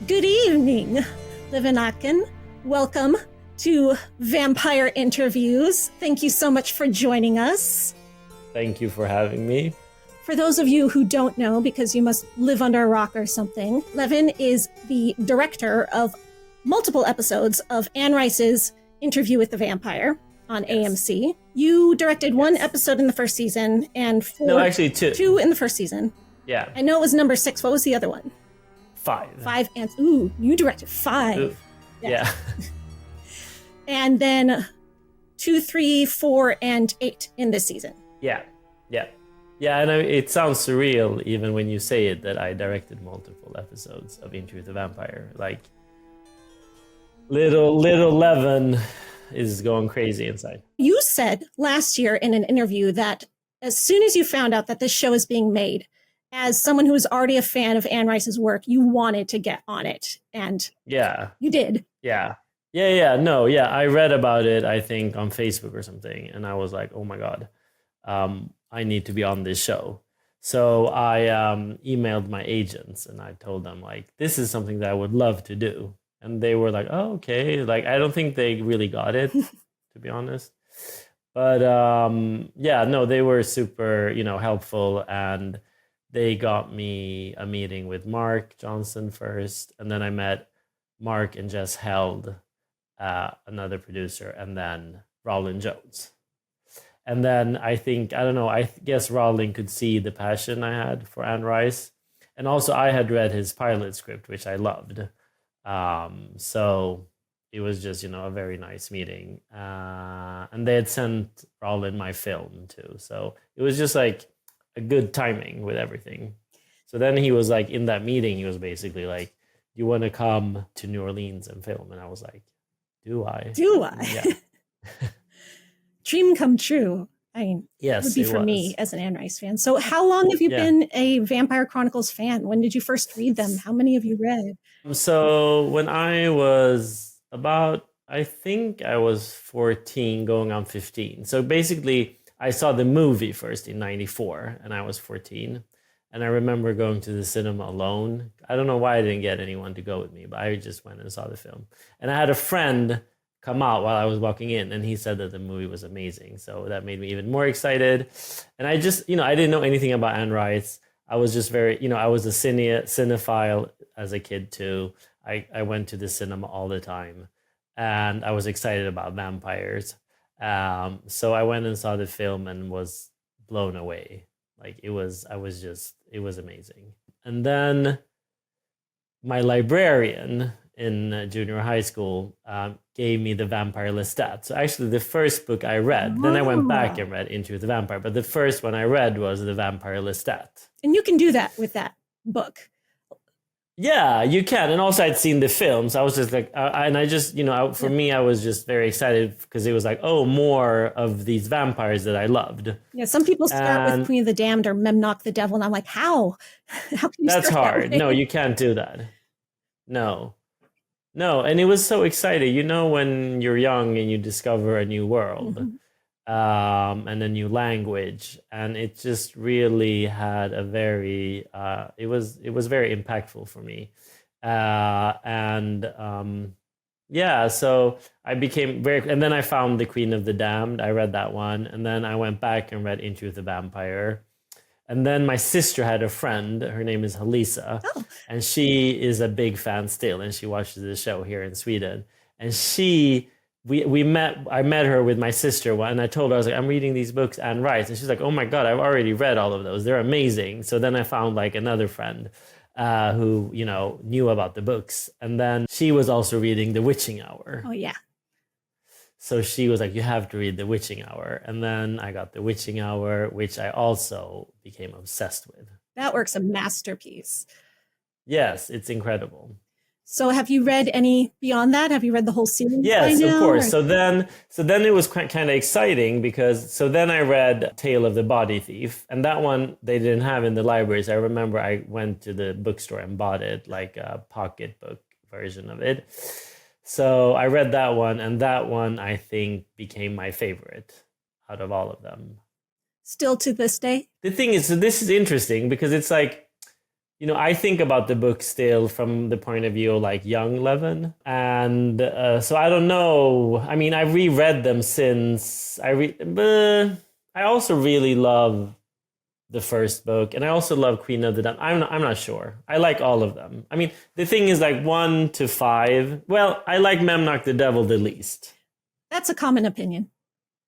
Good evening, Levan Akin. Welcome to Vampire Interviews. Thank you so much for joining us. Thank you for having me. For those of you who don't know, because you must live under a rock or something, Levan is the director of multiple episodes of Anne Rice's Interview with the Vampire on AMC. You directed one episode in the first season and two. Two in the first season. Yeah. I know it was number 6. What was the other one? 5. 5 and you directed 5. Ooh. Yeah. And then 2, 3, 4, and 8 in this season. Yeah. And it sounds surreal even when you say it that I directed multiple episodes of Interview with the Vampire. Like little Levan is going crazy inside. You said last year in an interview that as soon as you found out that this show is being made, as someone who was already a fan of Anne Rice's work, you wanted to get on it. And you did. Yeah. I read about it, I think, on Facebook or something. And I was like, oh my God, I need to be on this show. So I emailed my agents and I told them, like, this is something that I would love to do. And they were like, oh, okay. Like, I don't think they really got it, to be honest. But they were super, helpful. And they got me a meeting with Mark Johnson first. And then I met Mark and Jess Held, another producer, and then Rowland Jones. And then I guess Rowling could see the passion I had for Anne Rice. And also I had read his pilot script, which I loved. So it was just, a very nice meeting. And they had sent Rowling my film too. So it was just like a good timing with everything. So then he was like, in that meeting, he was basically like, you want to come to New Orleans and film? And I was like, do I? Yeah. Dream come true. I mean, yes, it would be for me as an Anne Rice fan. So how long have you been a Vampire Chronicles fan? When did you first read them? How many have you read? So when I was I think I was 14 going on 15. So basically I saw the movie first in 94 and I was 14. And I remember going to the cinema alone. I don't know why I didn't get anyone to go with me, but I just went and saw the film. And I had a friend come out while I was walking in and he said that the movie was amazing. So that made me even more excited. And I just, I didn't know anything about Anne Rice. I was just very, I was a cinephile as a kid too. I went to the cinema all the time and I was excited about vampires. So I went and saw the film and was blown away. Like it was amazing. And then my librarian in junior high school gave me the Vampire Lestat. So actually the first book I read, then I went back and read Into the Vampire, but the first one I read was the Vampire Lestat. And you can do that with that book. Yeah, you can. And also I'd seen the films. I was just like, for me, I was just very excited because it was like, oh, more of these vampires that I loved. Yeah, some people start with Queen of the Damned or Memnoch the Devil. And I'm like, how? How can you That's start hard. That no, you can't do that. No. And it was so exciting. When you're young and you discover a new world. Mm-hmm. And a new language, and it just really had a very it was very impactful for me, so I became very, and then I found The Queen of the Damned. I read that one, and then I went back and read Into the Vampire, and then my sister had a friend, her name is Halisa, and she is a big fan still, and she watches the show here in Sweden, and I met her with my sister, and I told her, I was like, I'm reading these books, Anne Rice. And she's like, oh my God, I've already read all of those. They're amazing. So then I found like another friend who, knew about the books. And then she was also reading The Witching Hour. Oh, yeah. So she was like, you have to read The Witching Hour. And then I got The Witching Hour, which I also became obsessed with. That work's a masterpiece. Yes, it's incredible. So have you read any beyond that? Have you read the whole series? Yes, of course. Or? So then it was kind of exciting because then I read Tale of the Body Thief, and that one they didn't have in the libraries. I remember I went to the bookstore and bought it, like a pocketbook version of it. So I read that one, and that one I think became my favorite out of all of them. Still to this day? The thing is, so this is interesting because it's like, I think about the book still from the point of view of like young Levan. And so I don't know. I mean, I reread them since but I also really love the first book, and I also love Queen of the Damned. I'm not sure. I like all of them. I mean, the thing is like 1 to 5. Well, I like Memnoch the Devil the least. That's a common opinion.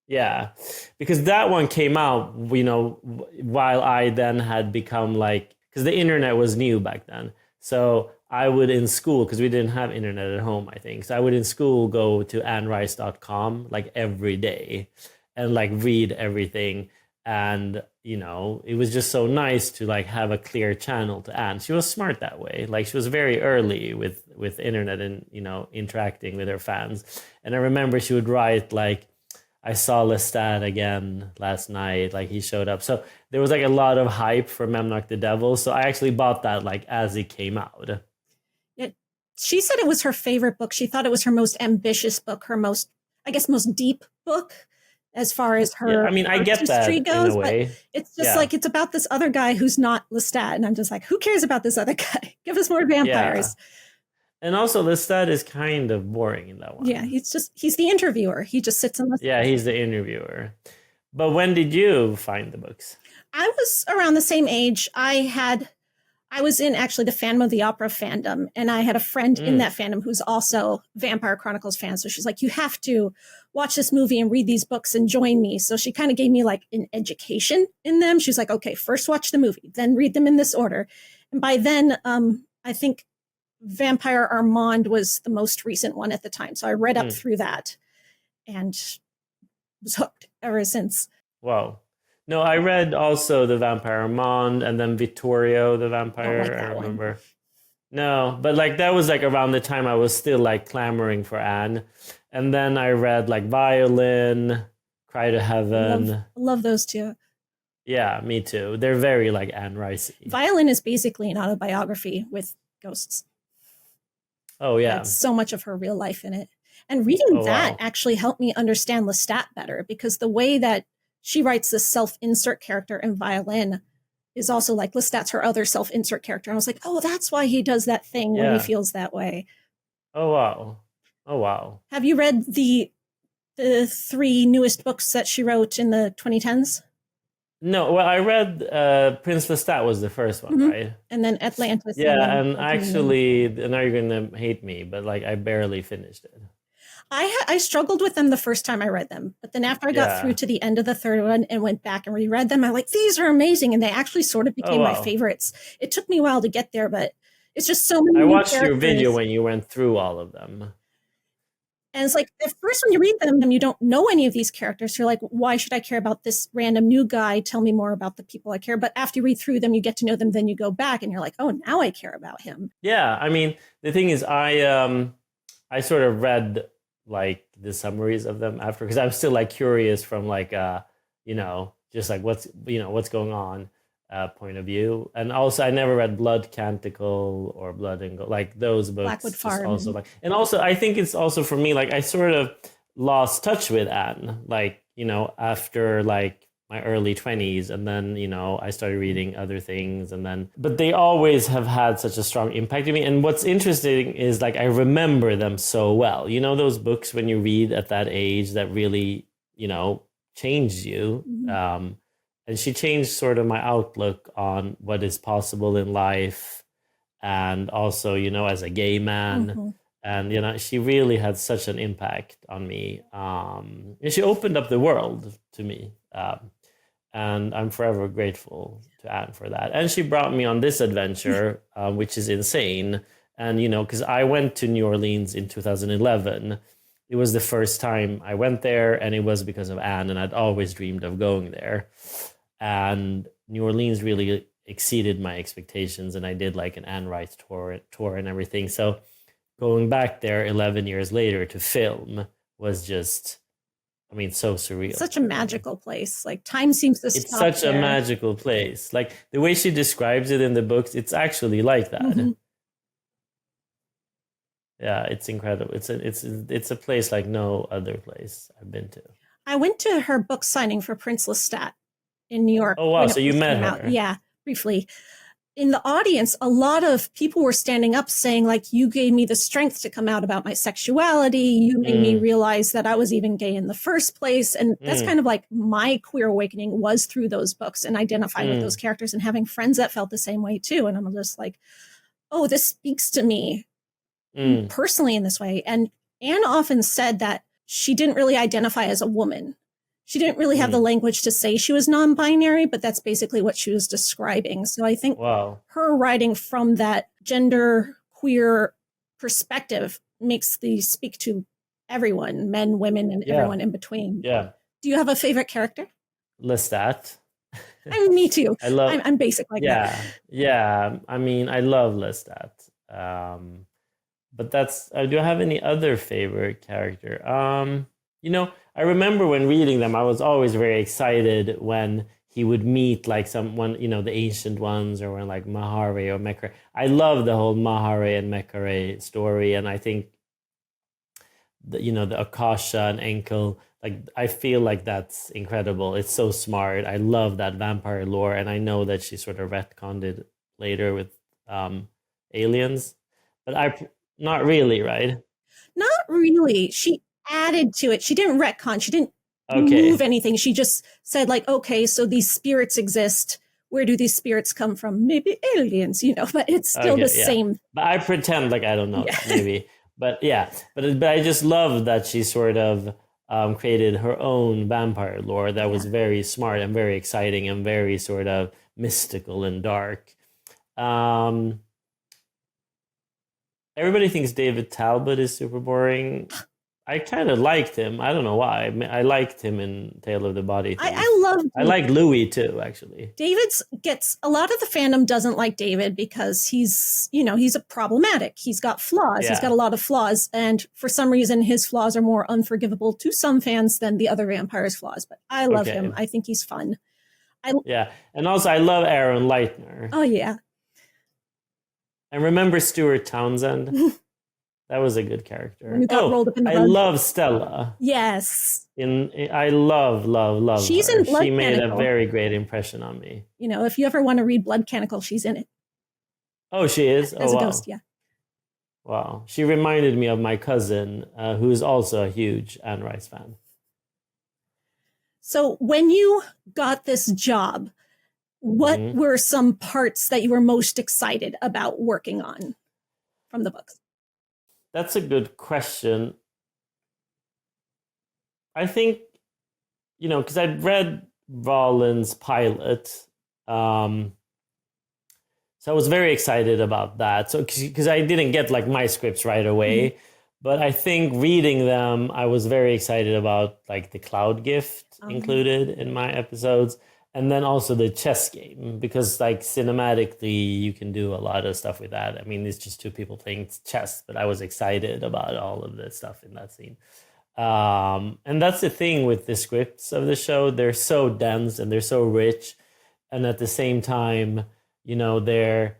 Yeah, because that one came out, while I then had become like, because the internet was new back then. So I would in school, because we didn't have internet at home, I think. So I would in school go to AnnRice.com like every day and like read everything. And, it was just so nice to like have a clear channel to Anne. She was smart that way. Like she was very early with internet and, interacting with her fans. And I remember she would write like, I saw Lestat again last night, like he showed up. So there was like a lot of hype for Memnoch the Devil. So I actually bought that like as it came out. She said it was her favorite book. She thought it was her most ambitious book, her most deep book as far as her I get that goes, in a way. But it's just like, it's about this other guy who's not Lestat. And I'm just like, who cares about this other guy? Give us more vampires. Yeah. And also, Lestat is kind of boring in that one. Yeah, he's the interviewer. He just sits and listens. Yeah, he's the interviewer. But when did you find the books? I was around the same age. I was in actually the Phantom of the Opera fandom, and I had a friend in that fandom who's also Vampire Chronicles fan. So she's like, you have to watch this movie and read these books and join me. So she kind of gave me like an education in them. She's like, okay, first watch the movie, then read them in this order. And by then, I think Vampire Armand was the most recent one at the time. So I read up through that and was hooked ever since. Wow. No, I read also the Vampire Armand and then Vittorio the Vampire. I remember. One. No, but like that was like around the time I was still like clamoring for Anne. And then I read like Violin, Cry to Heaven. Love those two. Yeah, me too. They're very like Anne Rice. Violin is basically an autobiography with ghosts. Oh, yeah. That's so much of her real life in it. And reading that actually helped me understand Lestat better, because the way that she writes this self-insert character in Violin is also like Lestat's her other self-insert character. And I was like, oh, that's why he does that thing when he feels that way. Oh, wow. Oh, wow. Have you read the 3 newest books that she wrote in the 2010s? No, well, I read Prince Lestat was the first one, right? And then Atlantis. Yeah, and actually, now you're going to hate me, but like I barely finished it. I struggled with them the first time I read them, but then after I got through to the end of the third one and went back and reread them, I'm like, these are amazing, and they actually sort of became my favorites. It took me a while to get there, but it's just so many. I watched your video when you went through all of them. And it's like, at first when you read them, you don't know any of these characters. You're like, why should I care about this random new guy? Tell me more about the people I care. But after you read through them, you get to know them. Then you go back and you're like, oh, now I care about him. Yeah, I mean, the thing is, I sort of read like the summaries of them after, because I'm still like curious from like just like what's going on point of view. And also I never read Blood Canticle or Blood and Gold, like those books. Blackwood Farm. Also like, and also I think it's also for me, like I sort of lost touch with Anne, like after like my early 20s, and then I started reading other things, and then but they always have had such a strong impact on me. And what's interesting is like I remember them so well. Those books when you read at that age that really changed you. And she changed sort of my outlook on what is possible in life, and also as a gay man. And she really had such an impact on me, and she opened up the world to me. And I'm forever grateful to Anne for that. And she brought me on this adventure, which is insane. And, because I went to New Orleans in 2011. It was the first time I went there, and it was because of Anne, and I'd always dreamed of going there. And New Orleans really exceeded my expectations, and I did like an Anne Rice tour and everything. So going back there 11 years later to film was just... so surreal. Such a magical place. Like time seems to stop. It's such a magical place. Like the way she describes it in the books, it's actually like that. Yeah, it's incredible. It's a place like no other place I've been to. I went to her book signing for Prince Lestat in New York. Oh wow! So you met her? Yeah, briefly. in the audience, a lot of people were standing up saying, like, you gave me the strength to come out about my sexuality. You made me realize that I was even gay in the first place. And that's kind of like my queer awakening was through those books and identifying with those characters and having friends that felt the same way too. And I'm just like, oh, this speaks to me personally in this way. And Anne often said that she didn't really identify as a woman. She didn't really have the language to say she was non-binary, but that's basically what she was describing. So I think her writing from that gender queer perspective makes these speak to everyone, men, women, and everyone in between. Yeah. Do you have a favorite character? Lestat. I mean, me too. I love. I'm basic like that. Yeah. I mean, I love Lestat. But that's. Do I have any other favorite character? I remember when reading them, I was always very excited when he would meet like someone, the ancient ones, or when like Mahare or Mekare. I love the whole Mahare and Mekare story, and I think the Akasha and Enkel, like I feel like that's incredible. It's so smart. I love that vampire lore, and I know that she sort of retconned it later with aliens, but not really, right? Not really. She added to it. She didn't retcon. She didn't remove anything. She just said, like, okay, so these spirits exist. Where do these spirits come from? Maybe aliens, but it's still the same. But I pretend like I don't know, maybe. But but I just love that she sort of created her own vampire lore that was very smart and very exciting and very sort of mystical and dark. Everybody thinks David Talbot is super boring. I kind of liked him. I don't know why. I liked him in Tale of the Body Thief. I like Louis too, actually. David's gets a lot of the fandom doesn't like David because he's a problematic. He's got flaws. Yeah. He's got a lot of flaws, and for some reason, his flaws are more unforgivable to some fans than the other vampires' flaws. But I love him. I think he's fun. And also I love Aaron Leitner. Oh yeah. And remember Stuart Townsend? That was a good character. When you got rolled up in the I love Stella. Yes. I love she's her. In Blood She made Canonical. a very great impression on me. If you ever want to read Blood Canonical, she's in it. Oh, she is? As a ghost, yeah. Wow. She reminded me of my cousin, who's also a huge Anne Rice fan. So when you got this job, what were some parts that you were most excited about working on from the books? That's a good question. I think, because I'd read Rollins' pilot, so I was very excited about that. So, because I didn't get like my scripts right away, but I think reading them, I was very excited about like the cloud gift included in my episodes. And then also the chess game, because like cinematically, you can do a lot of stuff with that. I mean, it's just two people playing chess, but I was excited about all of the stuff in that scene. And that's the thing with the scripts of the show. They're so dense and they're so rich. And at the same time, they're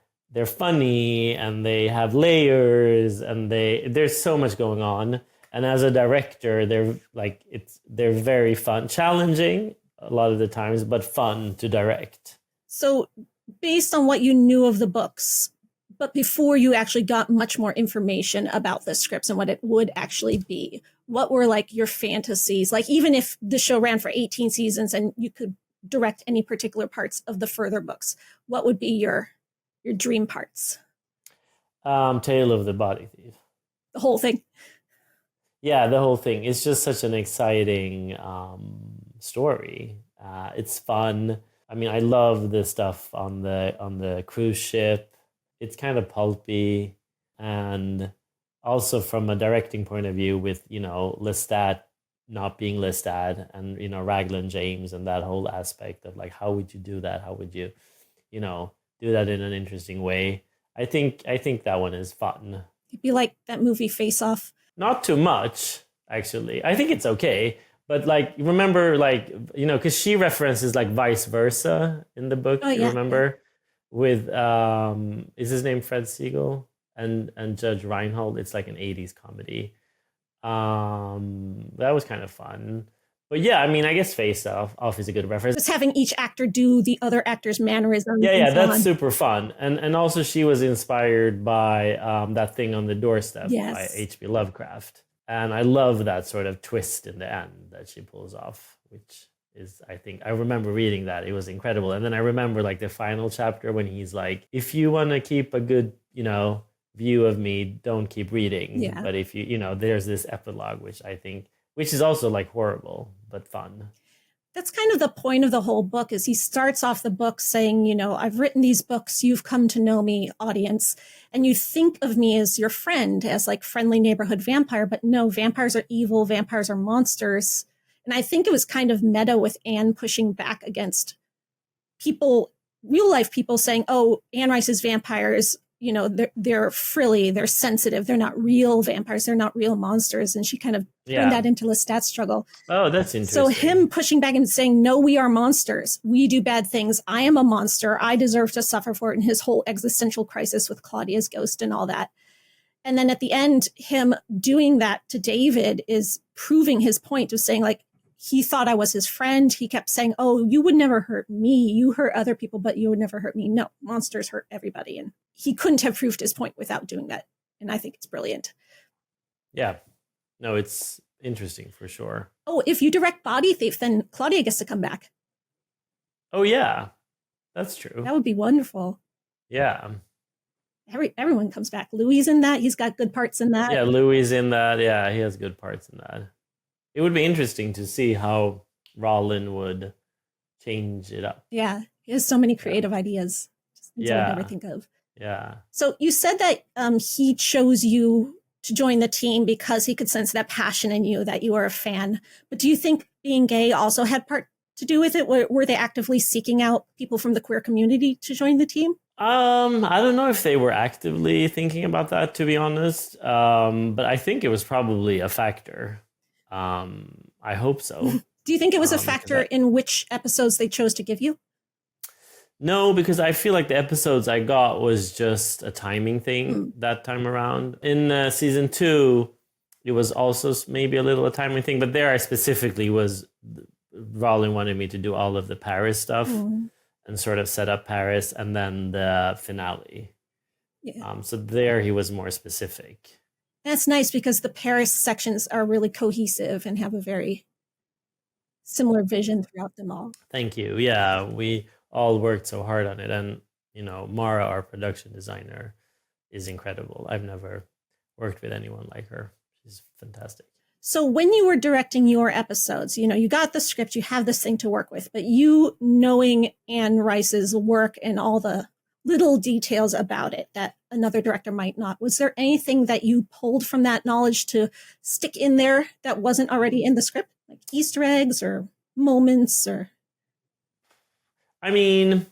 funny and they have layers and there's so much going on. And as a director, they're very fun, challenging a lot of the times, but fun to direct. So based on what you knew of the books, but before you actually got much more information about the scripts and what it would actually be, what were like your fantasies? Like, even if the show ran for 18 seasons and you could direct any particular parts of the further books, what would be your dream parts? Tale of the Body Thief. The whole thing. Yeah, the whole thing. It's just such an exciting story. It's fun. I mean, I love the stuff on the cruise ship. It's kind of pulpy, and also from a directing point of view, with Lestat not being Lestat, and Raglan James and that whole aspect of like, how would you do that? How would you, do that in an interesting way? I think that one is fun. It'd be like that movie Face Off. Not too much, actually. I think it's okay. But like, remember, like, because she references like vice versa in the book. Oh, yeah, you remember with is his name Fred Siegel and Judge Reinhold? It's like an 80s comedy. That was kind of fun. But yeah, I mean, I guess Face Off is a good reference. Just having each actor do the other actor's mannerisms. Yeah, and yeah, so that's on. super fun. And also she was inspired by that thing on the doorstep by Yes. H.P. Lovecraft. And I love that sort of twist in the end that she pulls off, which is, I think, I remember reading that. It was incredible. And then I remember like the final chapter when he's like, if you want to keep a good, view of me, don't keep reading. Yeah. But if there's this epilogue, which is also like horrible, but fun. That's kind of the point of the whole book is he starts off the book saying, I've written these books, you've come to know me, audience, and you think of me as your friend, as like friendly neighborhood vampire, but no, vampires are evil, vampires are monsters. And I think it was kind of meta with Anne pushing back against people, real life people saying, oh, Anne Rice's vampires, they're frilly, they're sensitive, they're not real vampires, they're not real monsters. And she kind of turned that into Lestat's struggle. Oh, that's interesting. So him pushing back and saying, no, we are monsters. We do bad things. I am a monster. I deserve to suffer for it. And his whole existential crisis with Claudia's ghost and all that. And then at the end, him doing that to David is proving his point of saying, like, he thought I was his friend. He kept saying, oh, you would never hurt me. You hurt other people, but you would never hurt me. No, monsters hurt everybody. And he couldn't have proved his point without doing that. And I think it's brilliant. Yeah. No, it's interesting for sure. Oh, if you direct Body Thief, then Claudia gets to come back. Oh, yeah. That's true. That would be wonderful. Yeah. Everyone comes back. Louis in that. He's got good parts in that. Yeah, Louis in that. Yeah, he has good parts in that. It would be interesting to see how Rollin would change it up. Yeah, he has so many creative ideas. Just things I would never think of. Yeah. So you said that he chose you to join the team because he could sense that passion in you, that you were a fan. But do you think being gay also had part to do with it? Were they actively seeking out people from the queer community to join the team? I don't know if they were actively thinking about that, to be honest. But I think it was probably a factor. I hope so. Do you think it was a factor in which episodes they chose to give you? No, because I feel like the episodes I got was just a timing thing that time around. In season 2, it was also maybe a little a timing thing, but there I specifically Rollin wanted me to do all of the Paris stuff and sort of set up Paris and then the finale. Yeah. So there he was more specific. That's nice because the Paris sections are really cohesive and have a very similar vision throughout them all. Thank you. Yeah, we all worked so hard on it. And, Mara, our production designer, is incredible. I've never worked with anyone like her. She's fantastic. So when you were directing your episodes, you got the script, you have this thing to work with, but you knowing Anne Rice's work and all the little details about it that another director might not, was there anything that you pulled from that knowledge to stick in there that wasn't already in the script? Like Easter eggs or moments or... I mean,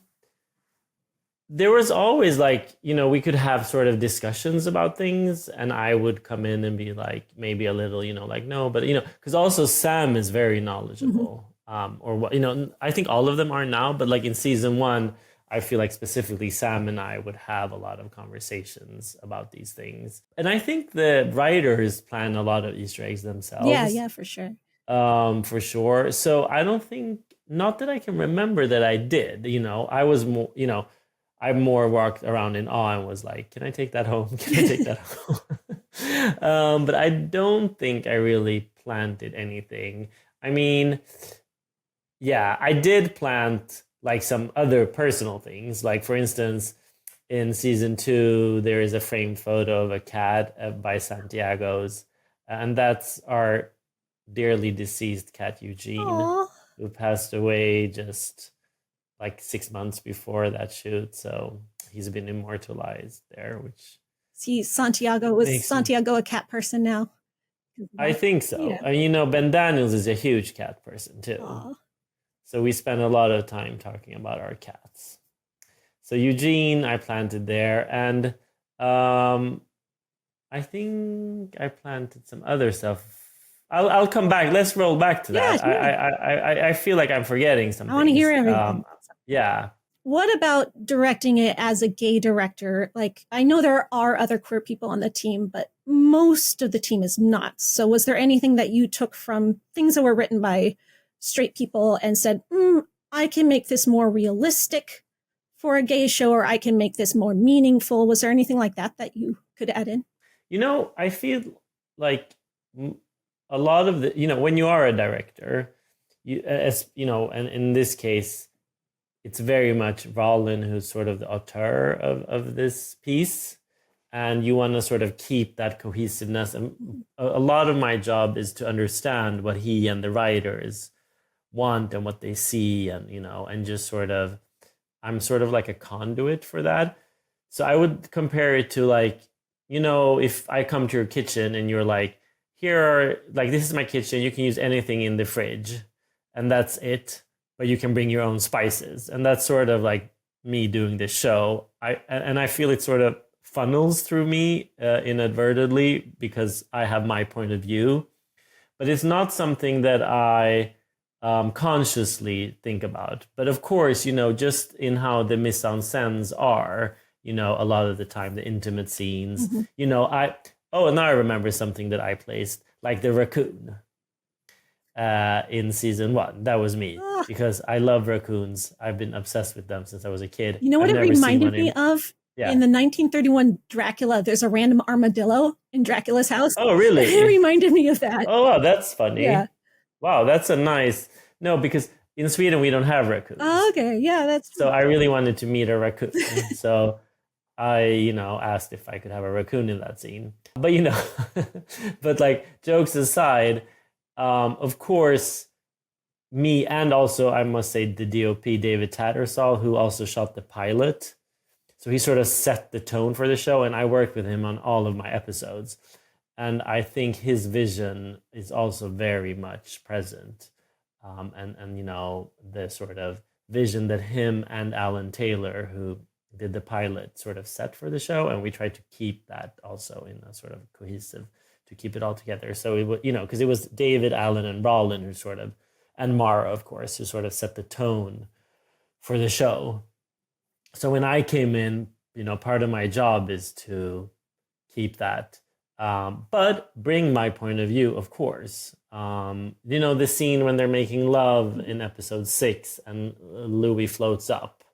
there was always we could have sort of discussions about things and I would come in and be like, maybe a little, no, but, because also Sam is very knowledgeable. Or what, I think all of them are now, but like in season 1, I feel like specifically Sam and I would have a lot of conversations about these things. And I think the writers plan a lot of Easter eggs themselves. Yeah, for sure. For sure. So I don't think, not that I can remember that I did, I was more, I more walked around in awe and was like, can I take that home? Can I take that home? But I don't think I really planted anything. I mean, yeah, I did plant like some other personal things. Like, for instance, in season 2, there is a framed photo of a cat by Santiago's. And that's our dearly deceased cat, Eugene, Aww. who passed away just like 6 months before that shoot. So he's been immortalized there, which... See, Santiago a cat person now? I think so. Yeah. And Ben Daniels is a huge cat person too. Aww. So we spend a lot of time talking about our cats. So Eugene, I planted there. And I think I planted some other stuff. I'll come back. Let's roll back to that. Sure. I feel like I'm forgetting something. I want to hear everything. Yeah. What about directing it as a gay director? Like, I know there are other queer people on the team, but most of the team is not. So was there anything that you took from things that were written by straight people and said, I can make this more realistic for a gay show, or I can make this more meaningful? Was there anything like that that you could add in? I feel like a lot of when you are a director, and in this case, it's very much Rollin who's sort of the auteur of this piece, and you want to sort of keep that cohesiveness. And a lot of my job is to understand what he and the writers want and what they see, and just sort of, I'm sort of like a conduit for that. So I would compare it to if I come to your kitchen and you're like, this is my kitchen, you can use anything in the fridge, and that's it, but you can bring your own spices. And that's sort of like me doing this show. I feel it sort of funnels through me inadvertently because I have my point of view, but it's not something that I consciously think about. But of course, just in how the mise en scènes are, a lot of the time, the intimate scenes, and now I remember something that I placed, like the raccoon in season 1. That was me, because I love raccoons. I've been obsessed with them since I was a kid. You know what it reminded me of? Yeah. In the 1931 Dracula, there's a random armadillo in Dracula's house. Oh, really? It reminded me of that. Oh, wow, that's funny. Yeah. Wow, that's a nice... No, because in Sweden, we don't have raccoons. Oh, okay. Yeah, that's... So I really wanted to meet a raccoon. So I, asked if I could have a raccoon in that scene. But, but like, jokes aside, of course, me, and also I must say the DOP, David Tattersall, who also shot the pilot. So he sort of set the tone for the show, and I worked with him on all of my episodes. And I think his vision is also very much present. And the sort of vision that him and Alan Taylor, who did the pilot, sort of set for the show. And we tried to keep that also in a sort of cohesive, to keep it all together. So it was, because it was David, Alan, and Rollin who sort of, and Mara, of course, who sort of set the tone for the show. So when I came in, part of my job is to keep that, but bring my point of view, of course. The scene when they're making love in episode 6 and Louis floats up.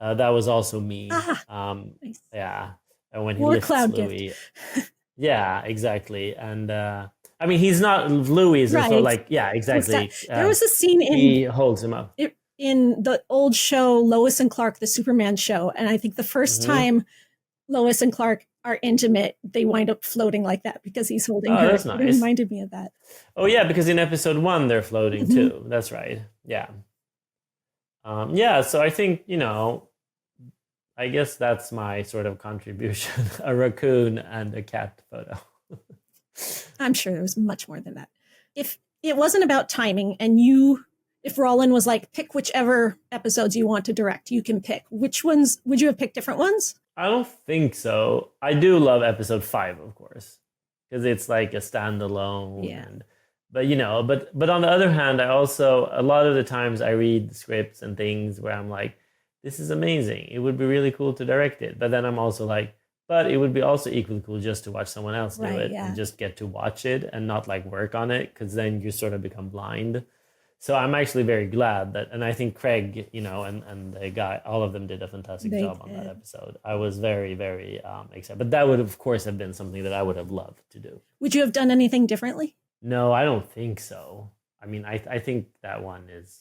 That was also me. Nice. Yeah. And when he More lifts cloud Louis. gift. Yeah, exactly. And he's not Louis. Right. So exactly. There was a scene he holds him up. In the old show, Lois and Clark, the Superman show. And I think the first time Lois and Clark are intimate, they wind up floating like that because he's holding her. That's nice. It reminded me of that. Oh, yeah, because in episode 1, they're floating too. That's right. Yeah. So I think, I guess that's my sort of contribution, a raccoon and a cat photo. I'm sure there was much more than that. If it wasn't about timing and if Rollin was like, pick whichever episodes you want to direct, you can pick. Which ones, would you have picked different ones? I don't think so. I do love episode 5, of course, because it's like a standalone. Yeah. But on the other hand, I also, a lot of the times I read scripts and things where I'm like, this is amazing. It would be really cool to direct it. But then I'm also like, but it would be also equally cool just to watch someone else do it and just get to watch it and not like work on it, because then you sort of become blind. So I'm actually very glad that, and I think Craig, and the guy, all of them did a fantastic job on that episode. I was very, very excited. But that would, of course, have been something that I would have loved to do. Would you have done anything differently? No, I don't think so. I think that one is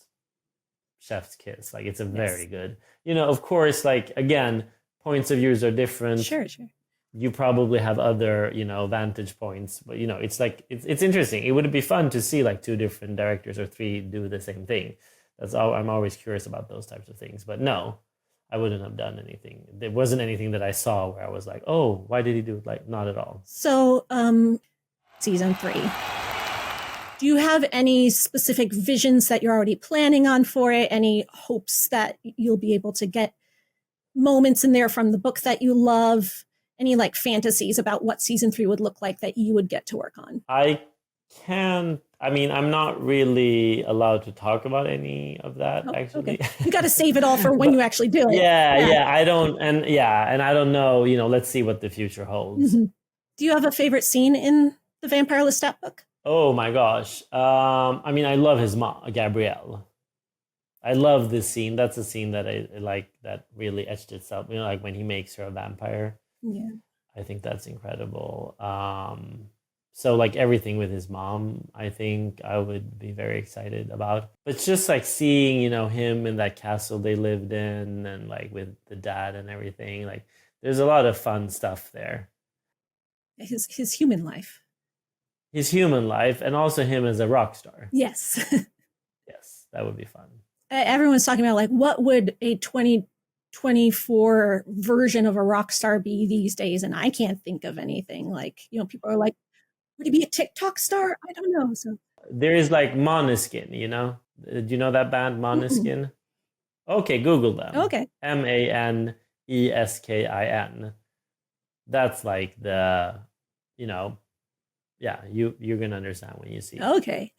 chef's kiss. Like, it's a very good, of course, like, again, points of views are different. Sure. You probably have other, vantage points, but it's like, it's interesting. It would be fun to see like 2 different directors or 3 do the same thing. That's all. I'm always curious about those types of things, but no, I wouldn't have done anything. There wasn't anything that I saw where I was like, oh, why did he do it? Like, not at all. So, season 3, do you have any specific visions that you're already planning on for it? Any hopes that you'll be able to get moments in there from the book that you love? Any like fantasies about what season 3 would look like that you would get to work on? I'm not really allowed to talk about any of that, actually. Okay. You got to save it all for when you actually do it. Yeah. I don't, and I don't know, let's see what the future holds. Do you have a favorite scene in the Vampire Lestat book? Oh my gosh. I mean, I love his mom, Gabrielle. I love this scene. That's a scene that I like, that really etched itself. You know, like when he makes her a vampire. Yeah. I think that's incredible. So like everything with his mom, I think I would be very excited about. But just like seeing, you know, him in that castle they lived in, and like with the dad and everything, like there's a lot of fun stuff there. His human life. His human life, and also him as a rock star. Yes. Yes, that would be fun. Everyone's talking about like what would a 2024 version of a rock star be these days, and I can't think of anything. Like, you know, people are like, would he be a TikTok star? I don't know. So There is like Måneskin, you know? Do you know that band, Måneskin? Okay, Google them. okay. Maneskin. That's like the, you know, yeah, you're gonna understand when you see it. Okay.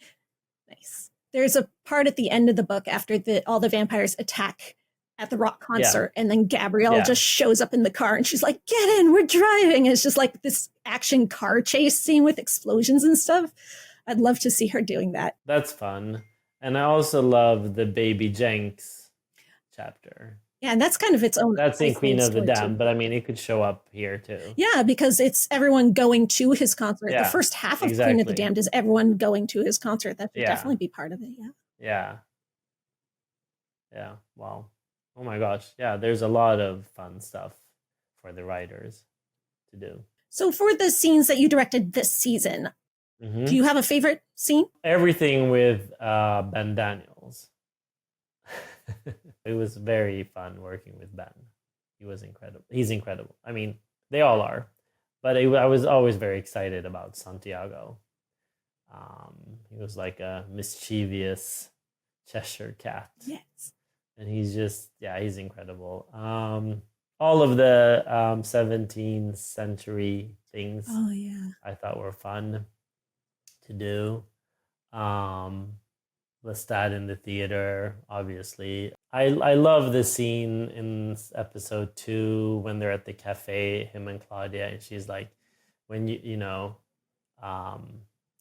Nice. There's a part at the end of the book after all the vampires attack at the rock concert, and then Gabrielle just shows up in the car and she's like, "Get in, we're driving." And it's just like this action car chase scene with explosions and stuff. I'd love to see her doing that. That's fun. And I also love the Baby Jenks chapter. Yeah, and that's kind of its own. That's in Queen of the Damned, but I mean, it could show up here too. Yeah, because it's everyone going to his concert. The first half of Queen of the Damned is everyone going to his concert. That should definitely be part of it. Yeah. Wow. Oh my gosh. Yeah, there's a lot of fun stuff for the writers to do. So for the scenes that you directed this season, do you have a favorite scene? Everything with Ben Daniels. It was very fun working with Ben. He was incredible. He's incredible. I mean, they all are. But I was always very excited about Santiago. He was like a mischievous Cheshire cat. Yes. And he's just, he's incredible. All of the 17th century things I thought were fun to do. Lestat in the theater, obviously. I love the scene in episode 2 when they're at the cafe, him and Claudia, and she's like, when you know,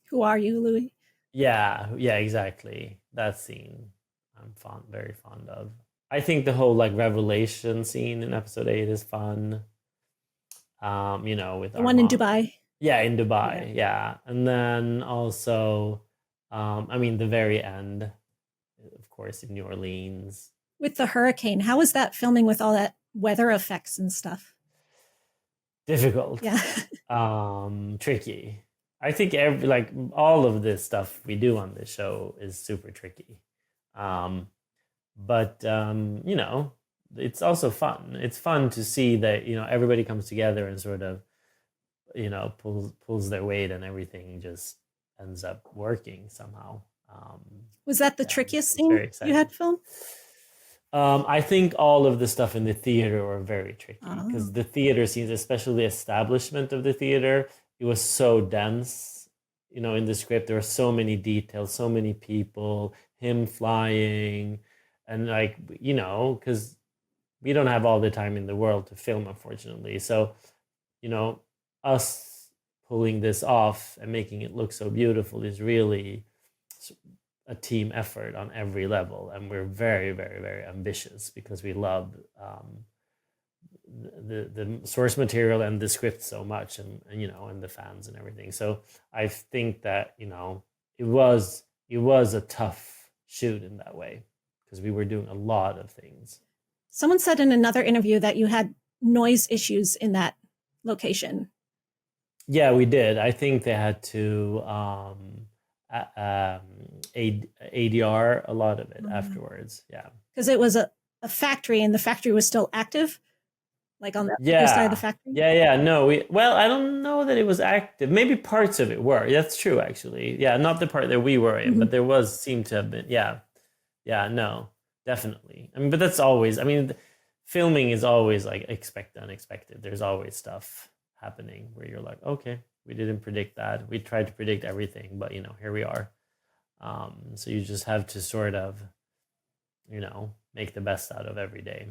who are you, Louis? Yeah, exactly. That scene I'm very fond of. I think the whole like revelation scene in episode 8 is fun. You know, with the one in Dubai. Yeah, in Dubai. Yeah. And then also I mean, the very end, of course, in New Orleans. With the hurricane, how was that filming with all that weather effects and stuff? Difficult. Yeah. Tricky. I think all of this stuff we do on this show is super tricky. But you know, it's also fun. It's fun to see that, you know, everybody comes together and sort of, you know, pulls their weight and everything just ends up working somehow. Was that the trickiest scene you had to film? I think all of the stuff in the theater were very tricky because the theater scenes, especially the establishment of the theater, it was so dense. You know, in the script, there were so many details, so many people, him flying, and like, you know, because we don't have all the time in the world to film, unfortunately. So, you know, us pulling this off and making it look so beautiful is really a team effort on every level, and we're very, very, very ambitious because we love the source material and the script so much, and you know, and the fans and everything. So I think that, you know, it was a tough shoot in that way because we were doing a lot of things. Someone said in another interview that you had noise issues in that location. Yeah, we did. I think they had to ADR a lot of it afterwards. Yeah, because it was a factory, and the factory was still active, like on the other side of the factory. No, I don't know that it was active. Maybe parts of it were. That's true, actually. Yeah, not the part that we were in, but there seemed to have been. No, definitely. I mean, but that's always. I mean, filming is always like expect unexpected. There's always stuff happening where you're like, okay, we didn't predict that. We tried to predict everything, but you know, here we are. So you just have to sort of, you know, make the best out of every day.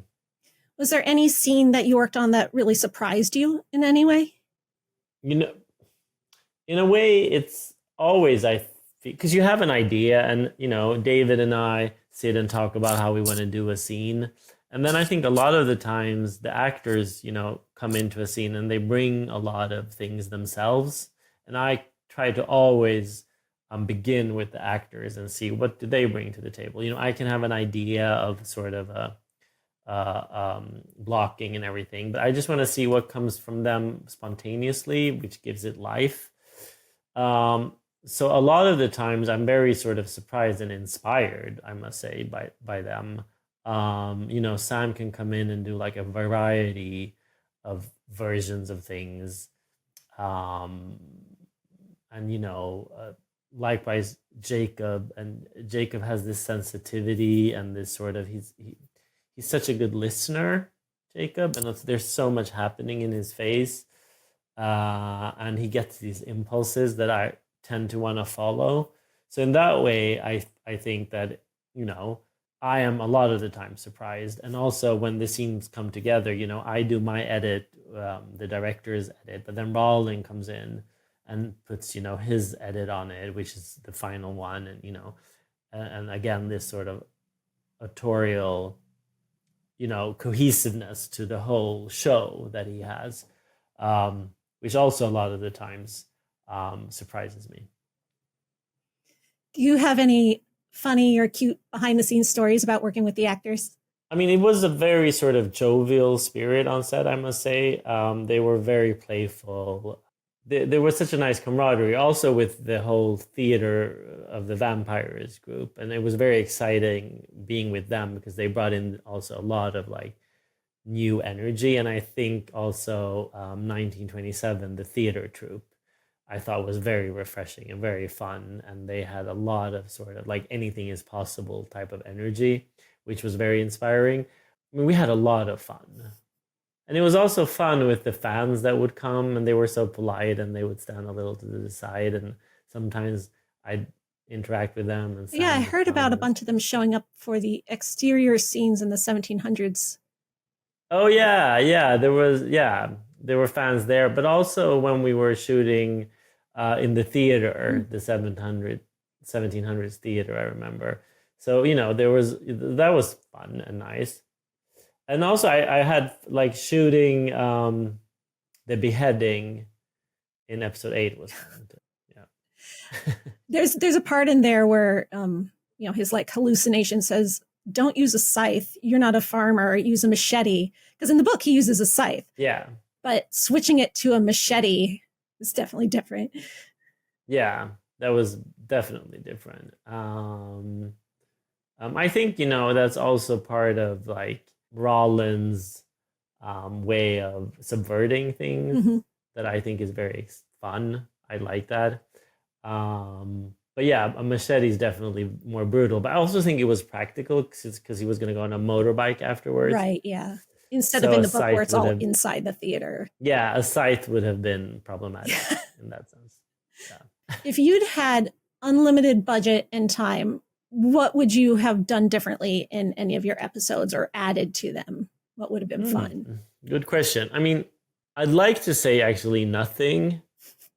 Was there any scene that you worked on that really surprised you in any way? You know, in a way, it's always because you have an idea, and David and I sit and talk about how we want to do a scene, and then I think a lot of the times the actors come into a scene and they bring a lot of things themselves, and I try to always begin with the actors and see what do they bring to the table. I can have an idea of sort of a blocking and everything, but I just want to see what comes from them spontaneously, which gives it life. So a lot of the times I'm very sort of surprised and inspired, I must say, by them. Sam can come in and do like a variety of versions of things. And likewise Jacob has this sensitivity and this sort of he's such a good listener, Jacob, and there's so much happening in his face, and he gets these impulses that I tend to want to follow. So in that way, I think that I am a lot of the time surprised, and also when the scenes come together, I do my edit, the director's edit, but then Roland comes in and puts his edit on it, which is the final one, and again this sort of autorial cohesiveness to the whole show that he has, which also a lot of the times surprises me. Do you have any funny or cute behind the scenes stories about working with the actors? I mean, it was a very sort of jovial spirit on set, I must say. They were very playful. There was such a nice camaraderie also with the whole theater of the Vampires group. And it was very exciting being with them because they brought in also a lot of like new energy. And I think also 1927, the theater troupe, I thought was very refreshing and very fun. And they had a lot of sort of like anything is possible type of energy, which was very inspiring. I mean, we had a lot of fun. And it was also fun with the fans that would come, and they were so polite and they would stand a little to the side, and sometimes I'd interact with them. And yeah, I heard about a bunch of them showing up for the exterior scenes in the 1700s. Oh yeah, there were fans there, but also when we were shooting in the theater, the 1700s theater, I remember. So that was fun and nice. And also I had like shooting the beheading in episode 8 was fun too. Yeah. There's a part in there where his like hallucination says, "Don't use a scythe. You're not a farmer. Use a machete." Because in the book he uses a scythe. Yeah. But switching it to a machete is definitely different. Yeah, that was definitely different. I think that's also part of like Rollins' way of subverting things that I think is very fun. I like that. But yeah, a machete is definitely more brutal. But I also think it was practical because he was going to go on a motorbike afterwards. Right, yeah. Instead of in the book where it's all inside the theater. Yeah, a scythe would have been problematic in that sense. Yeah. If you'd had unlimited budget and time, what would you have done differently in any of your episodes or added to them? What would have been fun? Good question. I mean, I'd like to say actually nothing,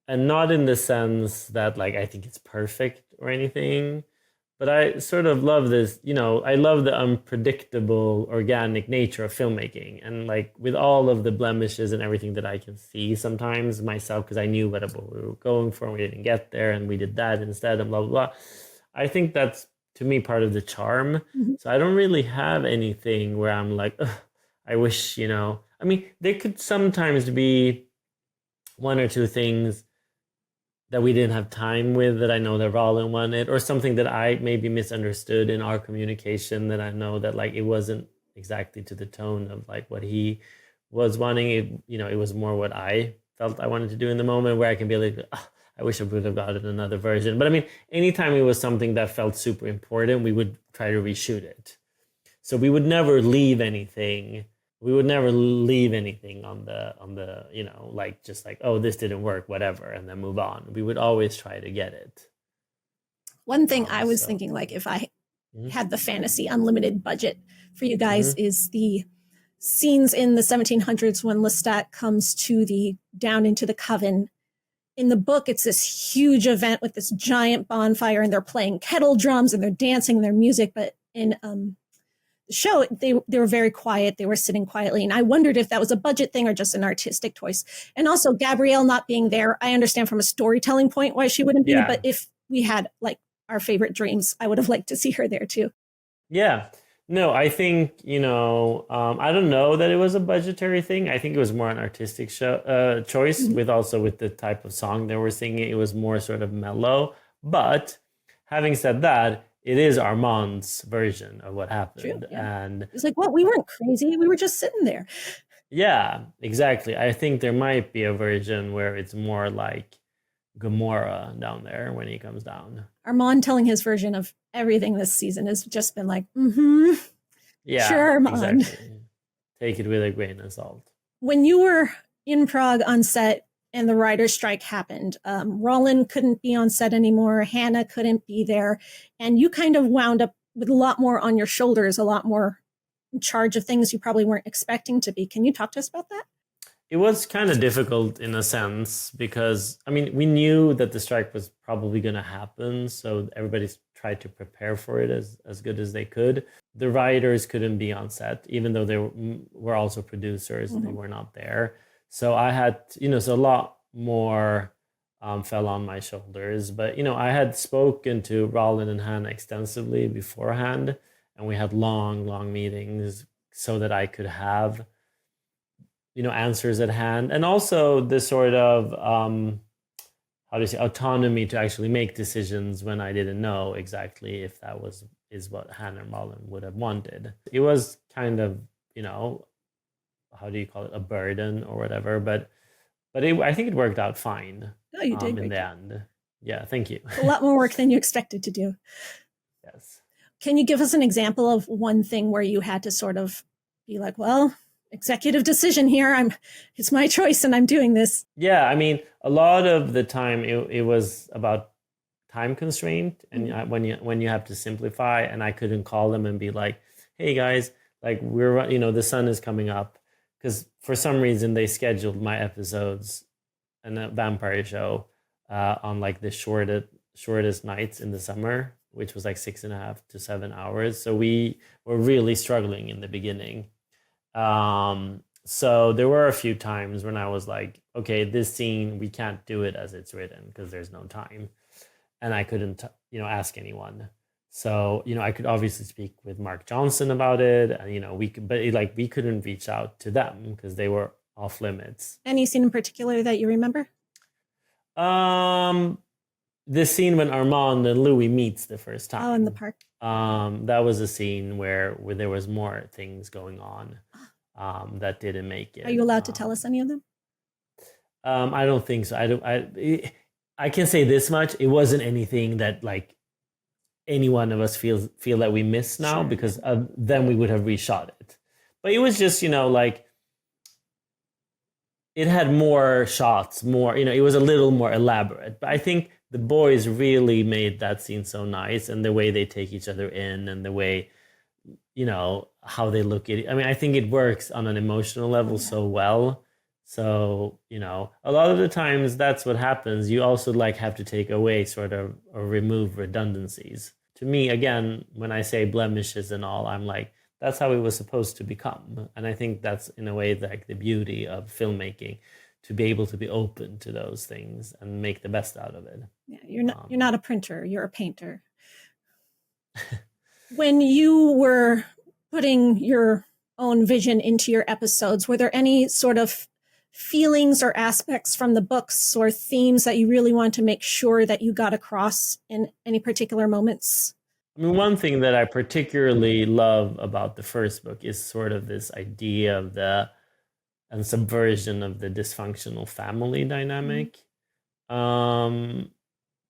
and not in the sense that like I think it's perfect or anything, but I sort of love this, I love the unpredictable organic nature of filmmaking, and like with all of the blemishes and everything that I can see sometimes myself, because I knew what we were going for and we didn't get there and we did that instead and blah, blah, blah. I think that's, to me, part of the charm. So I don't really have anything where I'm like, I wish, I mean, there could sometimes be one or two things that we didn't have time with that I know that Roland wanted, or something that I maybe misunderstood in our communication that I know that like it wasn't exactly to the tone of like what he was wanting. It was more what I felt I wanted to do in the moment, where I can be like, I wish I would have gotten another version. But I mean, anytime it was something that felt super important, we would try to reshoot it. So we would never leave anything. We would never leave anything on the like just like, oh, this didn't work, whatever, and then move on. We would always try to get it. One thing I was thinking, like if I had the fantasy unlimited budget for you guys, is the scenes in the 1700s when Lestat comes to down into the coven in the book, it's this huge event with this giant bonfire, and they're playing kettle drums and they're dancing their music. But in the show, they were very quiet. They were sitting quietly. And I wondered if that was a budget thing or just an artistic choice. And also, Gabrielle not being there, I understand from a storytelling point why she wouldn't be. Yeah. But if we had like our favorite dreams, I would have liked to see her there too. Yeah. No, I think, I don't know that it was a budgetary thing. I think it was more an artistic choice with the type of song they were singing. It was more sort of mellow. But having said that, it is Armand's version of what happened. True, yeah. And it's like, what? We weren't crazy. We were just sitting there. yeah, exactly. I think there might be a version where it's more like Gamora down there when he comes down. Armand telling his version of everything this season has just been like, yeah, sure, Armand. Exactly. Take it with a grain of salt. When you were in Prague on set and the writer's strike happened, Roland couldn't be on set anymore. Hannah couldn't be there. And you kind of wound up with a lot more on your shoulders, a lot more in charge of things you probably weren't expecting to be. Can you talk to us about that? It was kind of difficult in a sense because, we knew that the strike was probably going to happen. So everybody tried to prepare for it as good as they could. The writers couldn't be on set, even though they were also producers. They were not there. So I had, so a lot more fell on my shoulders. But, I had spoken to Roland and Hannah extensively beforehand. And we had long meetings so that I could have answers at hand, and also the sort of autonomy to actually make decisions when I didn't know exactly if that is what Hannah and Roland would have wanted. It was kind of how do you call it, a burden or whatever, but I think it worked out fine. Oh, you did in the end. Yeah, thank you. A lot more work than you expected to do. Yes. Can you give us an example of one thing where you had to sort of be like, well, executive decision here. It's my choice and I'm doing this. Yeah, a lot of the time it was about time constraint, and when you have to simplify, and I couldn't call them and be like, hey guys, like we're the sun is coming up, because for some reason they scheduled my episodes in a vampire show on like the shortest nights in the summer, which was like 6.5 to 7 hours. So we were really struggling in the beginning. So there were a few times when I was like, okay, this scene, we can't do it as it's written because there's no time. And I couldn't, ask anyone. So, I could obviously speak with Mark Johnson about it, and, we couldn't reach out to them because they were off limits. Any scene in particular that you remember? The scene when Armand and Louis meets the first time. Oh, in the park. That was a scene where there was more things going on. That didn't make it. Are you allowed to tell us any of them? I don't think so. I can say this much: it wasn't anything that like any one of us feel that we missed now, sure, because then we would have reshot it. But it was just like it had more shots, more it was a little more elaborate. But I think the boys really made that scene so nice, and the way they take each other in, and the way how they look at it. I think it works on an emotional level so well. So, a lot of the times that's what happens. You also have to take away sort of or remove redundancies. To me, again, when I say blemishes and all, I'm like, that's how it was supposed to become. And I think that's in a way like the beauty of filmmaking, to be able to be open to those things and make the best out of it. Yeah, you're not a printer, you're a painter. When you were putting your own vision into your episodes, were there any sort of feelings or aspects from the books or themes that you really want to make sure that you got across in any particular moments? One thing that I particularly love about the first book is sort of this idea of the subversion of the dysfunctional family dynamic,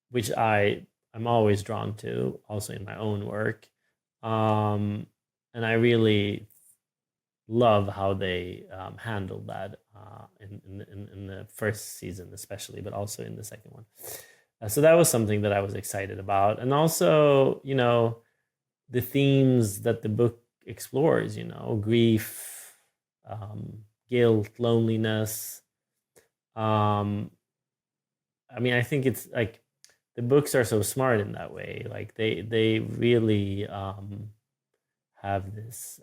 which I'm always drawn to, also in my own work. And I really love how they handled that in the first season, especially, but also in the second one. So that was something that I was excited about. And also, the themes that the book explores, grief, guilt, loneliness, I mean, I think it's like the books are so smart in that way. Like they really have this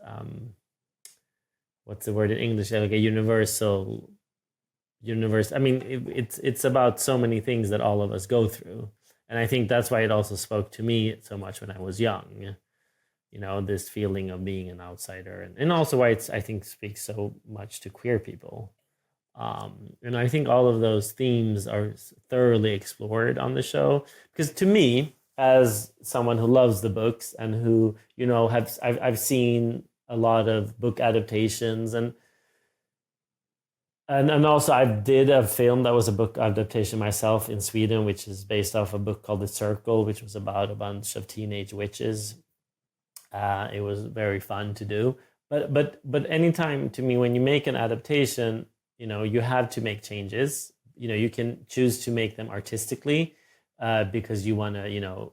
what's the word in English? Like a universe. I mean, it's about so many things that all of us go through, and I think that's why it also spoke to me so much when I was young. You know, this feeling of being an outsider, and also why it's, I think, speaks so much to queer people. And I think all of those themes are thoroughly explored on the show, because to me, as someone who loves the books and who, you know, I've seen a lot of book adaptations, and also I did a film that was a book adaptation myself in Sweden, which is based off a book called The Circle, which was about a bunch of teenage witches. It was very fun to do. But anytime, to me, when you make an adaptation, you know, you have to make changes. You know, you can choose to make them artistically, because you want to, you know,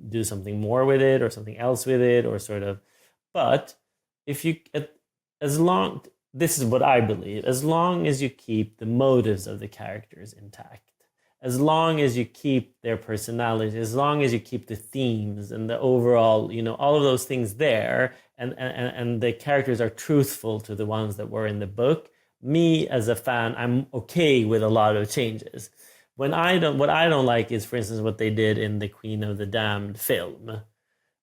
do something more with it or something else with it, or sort of. But if you, as long, this is what I believe, as long as you keep the motives of the characters intact, as long as you keep their personality, as long as you keep the themes and the overall, you know, all of those things there, and the characters are truthful to the ones that were in the book, me as a fan, I'm okay with a lot of changes. What I don't like is, for instance, what they did in the Queen of the Damned film,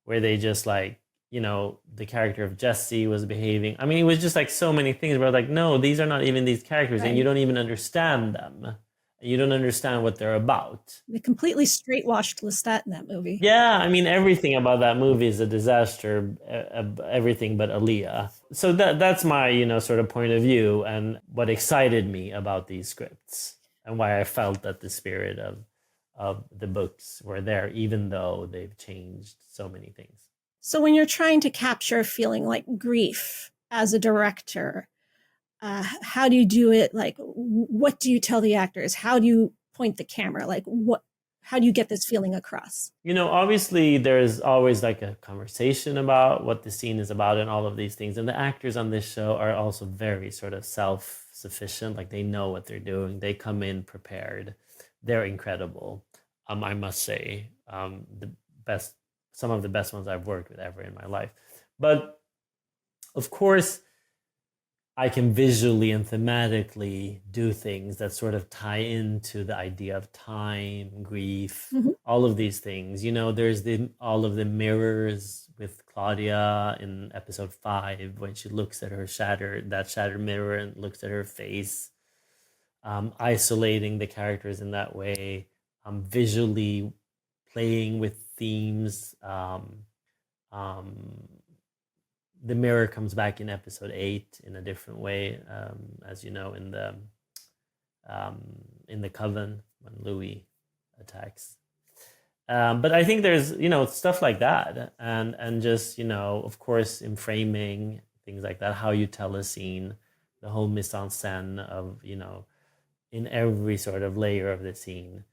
where they just like, you know, the character of Jesse was behaving. I mean, it was just like so many things where I was like, no, these are not even these characters, and you don't even understand them. You don't understand what they're about. They completely straightwashed Lestat in that movie. Yeah, I mean, everything about that movie is a disaster. Everything but Aaliyah. So that's my, you know, sort of point of view, and what excited me about these scripts, and why I felt that the spirit of the books were there, even though they've changed so many things. So when you're trying to capture a feeling like grief as a director, how do you do it? Like, what do you tell the actors? How do you point the camera? Like, how do you get this feeling across? You know, obviously there's always like a conversation about what the scene is about and all of these things. And the actors on this show are also very sort of self-sufficient. Like, they know what they're doing. They come in prepared. They're incredible. I must say, some of the best ones I've worked with ever in my life. But of course, I can visually and thematically do things that sort of tie into the idea of time, grief, all of these things. You know, there's all of the mirrors with Claudia in episode 5, when she looks at her shattered mirror and looks at her face, isolating the characters in that way, visually playing with themes. The mirror comes back in episode 8 in a different way, as you know, in the coven when Louis attacks. But I think there's, you know, stuff like that, and just, you know, of course, in framing, things like that, how you tell a scene, the whole mise en scène of, you know, in every sort of layer of the scene,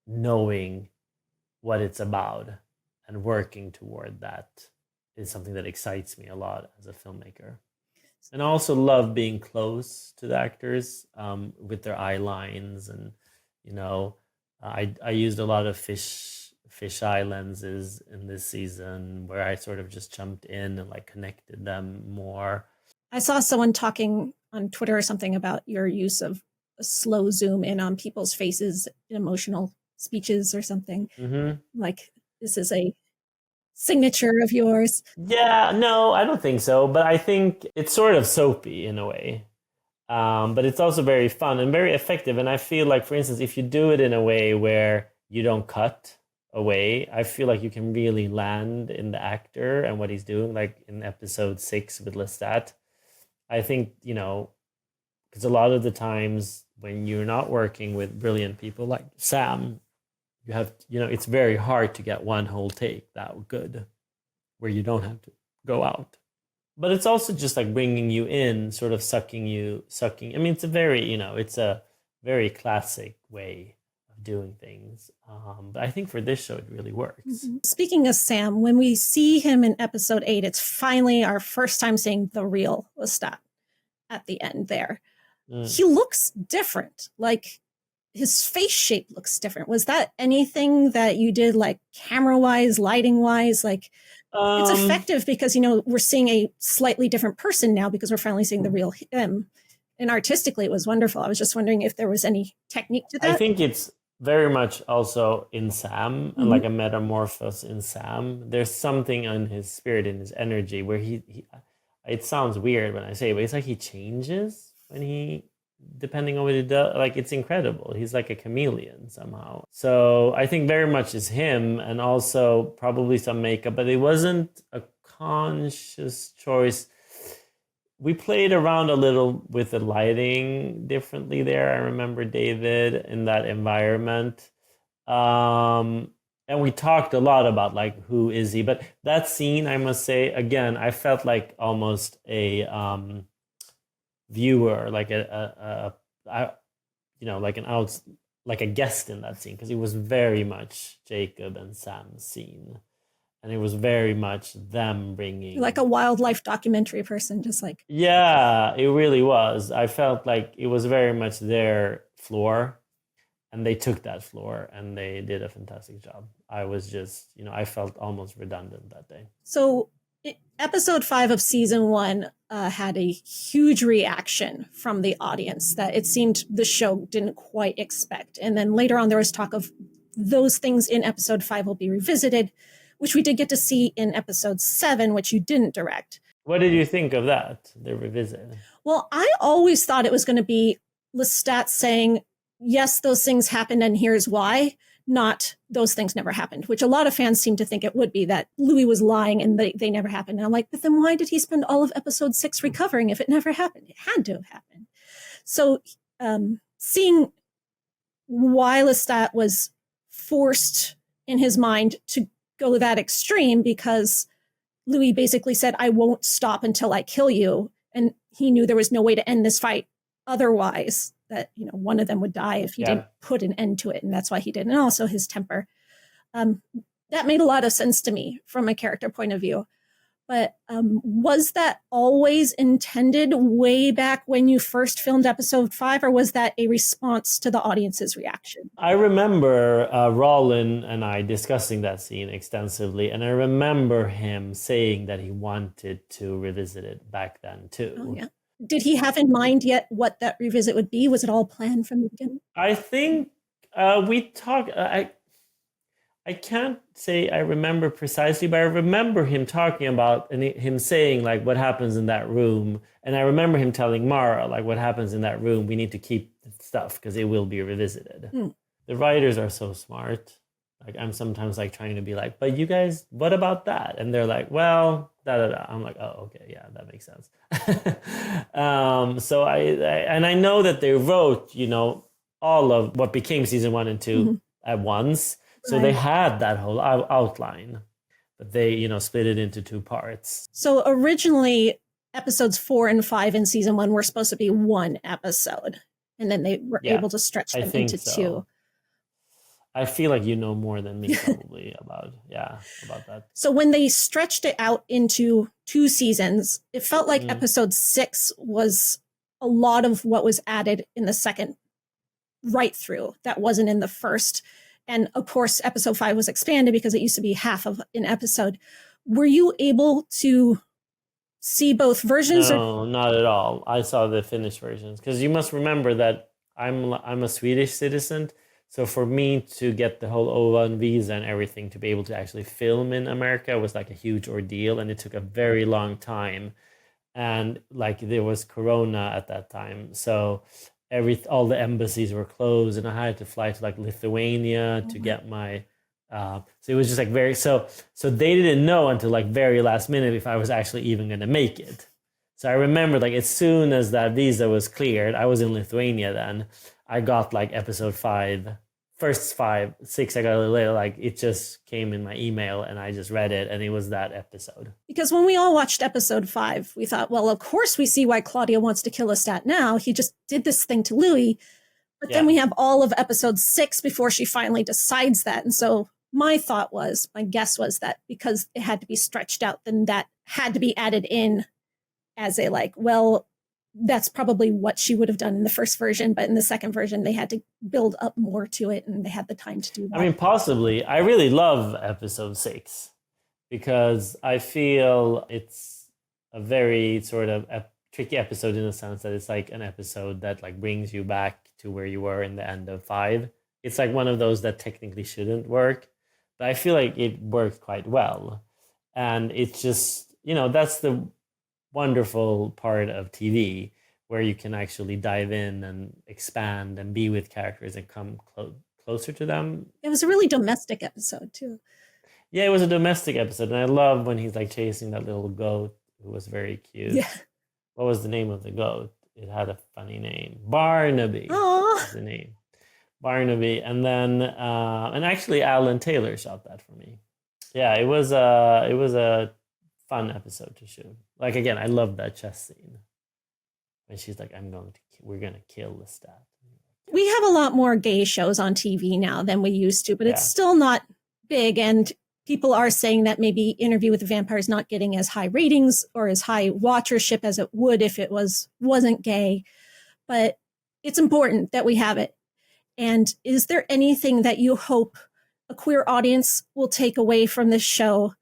knowing what it's about and working toward that is something that excites me a lot as a filmmaker. And I also love being close to the actors, with their eye lines, and, you know, I used a lot of fisheye lenses in this season, where I sort of just jumped in and like connected them more. I saw someone talking on Twitter or something about your use of a slow zoom in on people's faces in emotional speeches or something. Like, this is a signature of yours. Yeah, no, I don't think so. But I think it's sort of soapy in a way. But it's also very fun and very effective. And I feel like, for instance, if you do it in a way where you don't cut away, I feel like you can really land in the actor and what he's doing. Like in episode 6 with Lestat, I think, you know, because a lot of the times when you're not working with brilliant people like Sam, you have, you know, it's very hard to get one whole take that good where you don't have to go out. But it's also just like bringing you in, sort of sucking. I mean, it's a very, you know, it's a very classic way of doing things. But I think for this show, it really works. Speaking of Sam, when we see him in episode 8, it's finally our first time seeing the real Lestat at the end there. He looks different. Like, his face shape looks different. Was that anything that you did, like camera wise, lighting wise? Like, it's effective because, we're seeing a slightly different person now because we're finally seeing the real him. And artistically, it was wonderful. I was just wondering if there was any technique to that. I think it's very much also in Sam, and like a metamorphosis in Sam. There's something in his spirit, in his energy, where he it sounds weird when I say it, but it's like he changes when he, depending on what he does. Like, it's incredible. He's like a chameleon somehow. So I think very much is him, and also probably some makeup, but it wasn't a conscious choice. We played around a little with the lighting differently there. I remember David in that environment. And we talked a lot about like, who is he? But that scene, I must say, again, I felt like almost a viewer, like like a guest in that scene, because it was very much Jacob and Sam's scene. And it was very much them bringing... Like a wildlife documentary person, just like... Yeah, it really was. I felt like it was very much their floor. And they took that floor and they did a fantastic job. I was just, I felt almost redundant that day. So episode 5 of season 1 had a huge reaction from the audience that it seemed the show didn't quite expect. And then later on, there was talk of those things in episode 5 will be revisited, which we did get to see in episode 7, which you didn't direct. What did you think of that, the revisit? Well, I always thought it was going to be Lestat saying, yes, those things happened and here's why, not those things never happened, which a lot of fans seem to think it would be, that Louis was lying and they never happened. And I'm like, but then why did he spend all of episode 6 recovering if it never happened? It had to have happened. So seeing why Lestat was forced in his mind to go that extreme, because Louis basically said, I won't stop until I kill you. And he knew there was no way to end this fight otherwise, that, one of them would die if he didn't put an end to it. And that's why he did. And also his temper. That made a lot of sense to me from a character point of view. But was that always intended way back when you first filmed episode 5, or was that a response to the audience's reaction? I remember Rollin and I discussing that scene extensively, and I remember him saying that he wanted to revisit it back then too. Oh, yeah. Did he have in mind yet what that revisit would be? Was it all planned from the beginning? I think we talked... I can't say I remember precisely, but I remember him talking about and him saying like what happens in that room. And I remember him telling Mara, like, what happens in that room, we need to keep stuff because it will be revisited. The writers are so smart. Like, I'm sometimes like trying to be like, but you guys, what about that? And they're like, well, da da da. I'm like, oh, okay, yeah, that makes sense. So I know that they wrote, all of what became season 1 and 2 at once. So they had that whole outline, but they, split it into 2 parts. So originally, episodes 4 and 5 in season 1 were supposed to be 1 episode, and then they were able to stretch them into 2. I feel like you know more than me probably about that. So when they stretched it out into 2 seasons, it felt like episode 6 was a lot of what was added in the second right through that wasn't in the first. And of course, episode 5 was expanded because it used to be half of an episode. Were you able to see both versions? No, not at all. I saw the finished versions because you must remember that I'm a Swedish citizen. So for me to get the whole O1 visa and everything to be able to actually film in America was like a huge ordeal, and it took a very long time. And like there was Corona at that time, so all the embassies were closed, and I had to fly to like Lithuania to get my so it was just like so they didn't know until like very last minute if I was actually even going to make it. So I remember like as soon as that visa was cleared, I was in Lithuania then, I got like episode 5, first 5, 6 I got a little later, like it just came in my email and I just read it and it was that episode. Because when we all watched episode 5, we thought, well, of course we see why Claudia wants to kill Lestat now. He just did this thing to Louis. But then we have all of episode 6 before she finally decides that. And so my guess was that because it had to be stretched out, then that had to be added in as a like, well, that's probably what she would have done in the first version, but in the second version, they had to build up more to it, and they had the time to do that. I mean, possibly. I really love episode 6 because I feel it's a very sort of tricky episode in the sense that it's like an episode that like brings you back to where you were in the end of 5. It's like one of those that technically shouldn't work, but I feel like it worked quite well. And it's just, that's the wonderful part of TV where you can actually dive in and expand and be with characters and come closer to them. It was a really domestic episode too. Yeah, it was a domestic episode, and I love when he's like chasing that little goat who was very cute. Yeah. What was the name of the goat? It had a funny name. Barnaby. Aww. Was the name. Barnaby, and then and actually Alan Taylor shot that for me. Yeah, it was a fun episode to shoot. Like again, I love that chess scene when she's like, we're gonna kill the stat. We have a lot more gay shows on TV now than we used to, but it's still not big. And people are saying that maybe Interview with the Vampire is not getting as high ratings or as high watchership as it would if it wasn't gay. But it's important that we have it. And is there anything that you hope a queer audience will take away from this show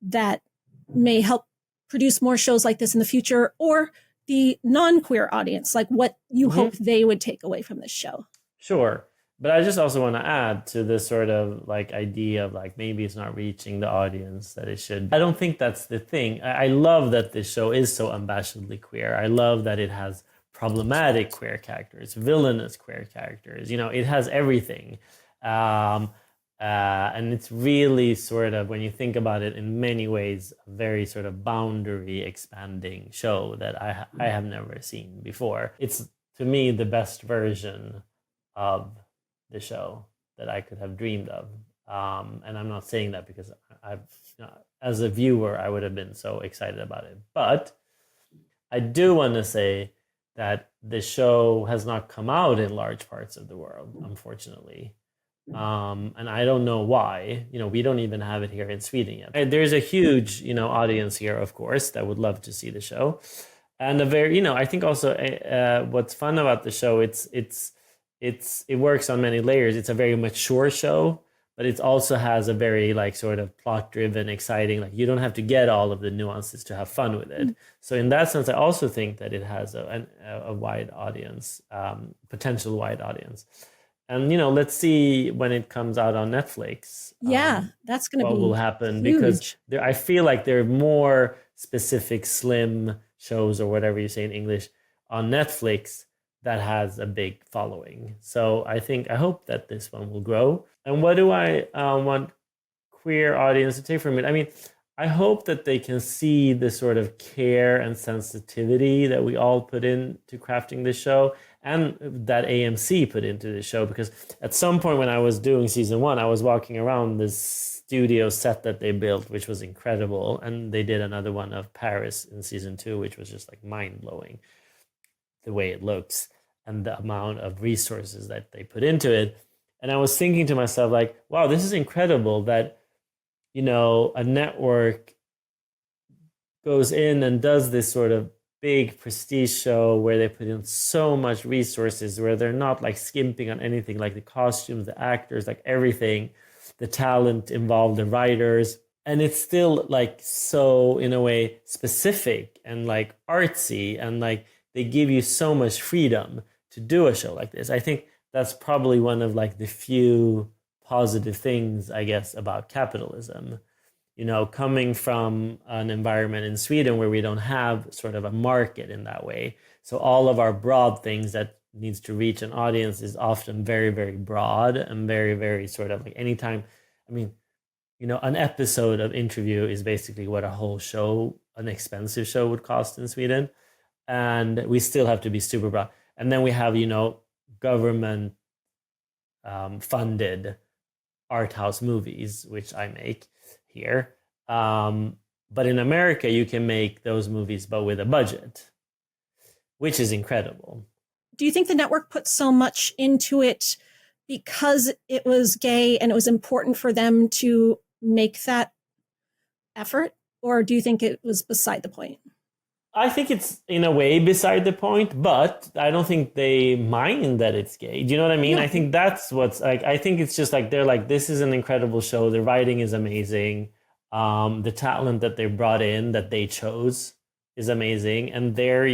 that may help produce more shows like this in the future, or the non-queer audience, like what you hope they would take away from this show? Sure. But I just also want to add to this sort of like idea of like maybe it's not reaching the audience that it should. I don't think that's the thing. I love that this show is so unabashedly queer. I love that it has problematic queer characters, villainous queer characters. It has everything. And it's really sort of, when you think about it, in many ways, a very sort of boundary expanding show that I have never seen before. It's, to me, the best version of the show that I could have dreamed of. And I'm not saying that because as a viewer, I would have been so excited about it. But I do want to say that the show has not come out in large parts of the world, unfortunately. And I don't know why. We don't even have it here in Sweden yet. There's a huge, audience here, of course, that would love to see the show. And I think also what's fun about the show, it works on many layers. It's a very mature show, but it also has a very like sort of plot-driven, exciting, like you don't have to get all of the nuances to have fun with it. So in that sense, I also think that it has a wide audience, potential wide audience. And, let's see when it comes out on Netflix. Yeah, that's going to be what will happen, huge. Because I feel like there are more specific slim shows, or whatever you say in English, on Netflix that has a big following. So I hope that this one will grow. And what do I want queer audience to take from it? I mean, I hope that they can see the sort of care and sensitivity that we all put into crafting this show, and that AMC put into the show. Because at some point when I was doing season 1, I was walking around this studio set that they built, which was incredible. And they did another one of Paris in season 2, which was just like mind-blowing, the way it looks and the amount of resources that they put into it. And I was thinking to myself, like, wow, this is incredible that, a network goes in and does this sort of big prestige show where they put in so much resources, where they're not like skimping on anything, like the costumes, the actors, like everything, the talent involved, the writers. And it's still like so, in a way, specific and like artsy, and like they give you so much freedom to do a show like this. I think that's probably one of like the few positive things, I guess, about capitalism. Coming from an environment in Sweden where we don't have sort of a market in that way. So all of our broad things that needs to reach an audience is often very, very broad and very, very sort of like anytime. I mean, an episode of Interview is basically what a whole show, an expensive show, would cost in Sweden. And we still have to be super broad. And then we have, government funded art house movies, which I make here. But in America, you can make those movies, but with a budget, which is incredible. Do you think the network put so much into it because it was gay and it was important for them to make that effort? Or do you think it was beside the point? I think it's in a way beside the point, but I don't think they mind that it's gay. Do you know what I mean? No. I think that's what's like, I think it's just like, they're like, this is an incredible show. The writing is amazing. The talent that they brought in, that they chose, is amazing. And they're,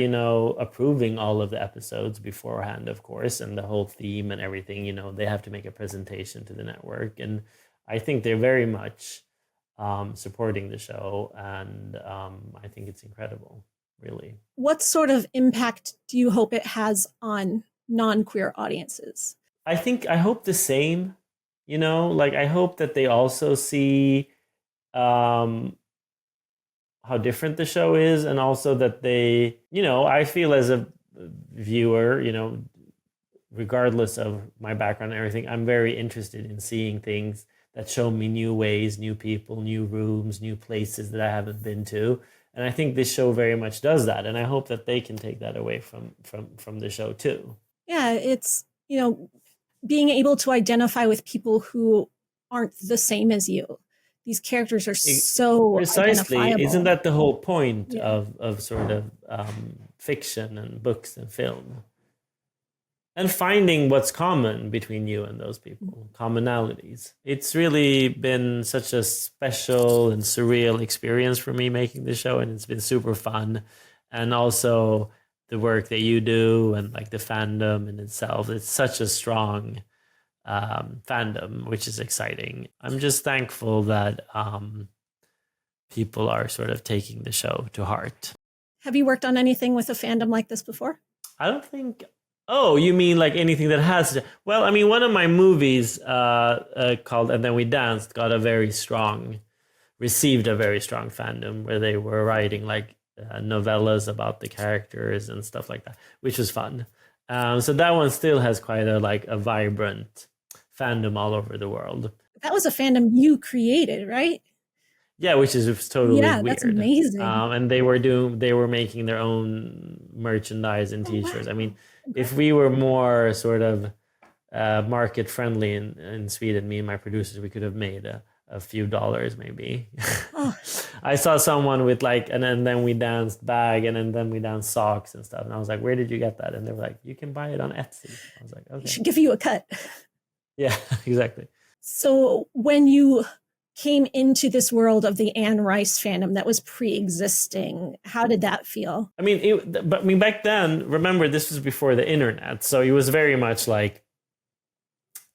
approving all of the episodes beforehand, of course, and the whole theme and everything, they have to make a presentation to the network. And I think they're very much supporting the show. And I think it's incredible. Really. What sort of impact do you hope it has on non-queer audiences? I hope the same, I hope that they also see how different the show is, and also that they, I feel as a viewer, regardless of my background and everything, I'm very interested in seeing things that show me new ways, new people, new rooms, new places that I haven't been to. And I think this show very much does that. And I hope that they can take that away from the show too. Yeah, it's, being able to identify with people who aren't the same as you. These characters are so precisely identifiable. Isn't that the whole point of sort of fiction and books and film? And finding what's common between you and those people, commonalities. It's really been such a special and surreal experience for me making the show, and it's been super fun. And also the work that you do and like the fandom in itself, it's such a strong fandom, which is exciting. I'm just thankful that people are sort of taking the show to heart. Have you worked on anything with a fandom like this before? I don't think... Oh, you mean like anything that has... Well, I mean, one of my movies called And Then We Danced received a very strong fandom, where they were writing like novellas about the characters and stuff like that, which was fun. So that one still has quite a vibrant fandom all over the world. That was a fandom you created, right? Yeah, which is totally weird. That's amazing. And they were making their own merchandise and T-shirts. I mean, if we were more sort of market friendly in Sweden, me and my producers, we could have made a few dollars maybe. Oh. I saw someone with like and then we danced bag and then we danced socks and stuff, and I was like, where did you get that? And they were like, you can buy it on Etsy. I was like, okay, should give you a cut. Yeah, exactly. So when you came into this world of the Anne Rice fandom that was pre-existing, how did that feel? I mean, back then, remember, this was before the internet, so it was very much like,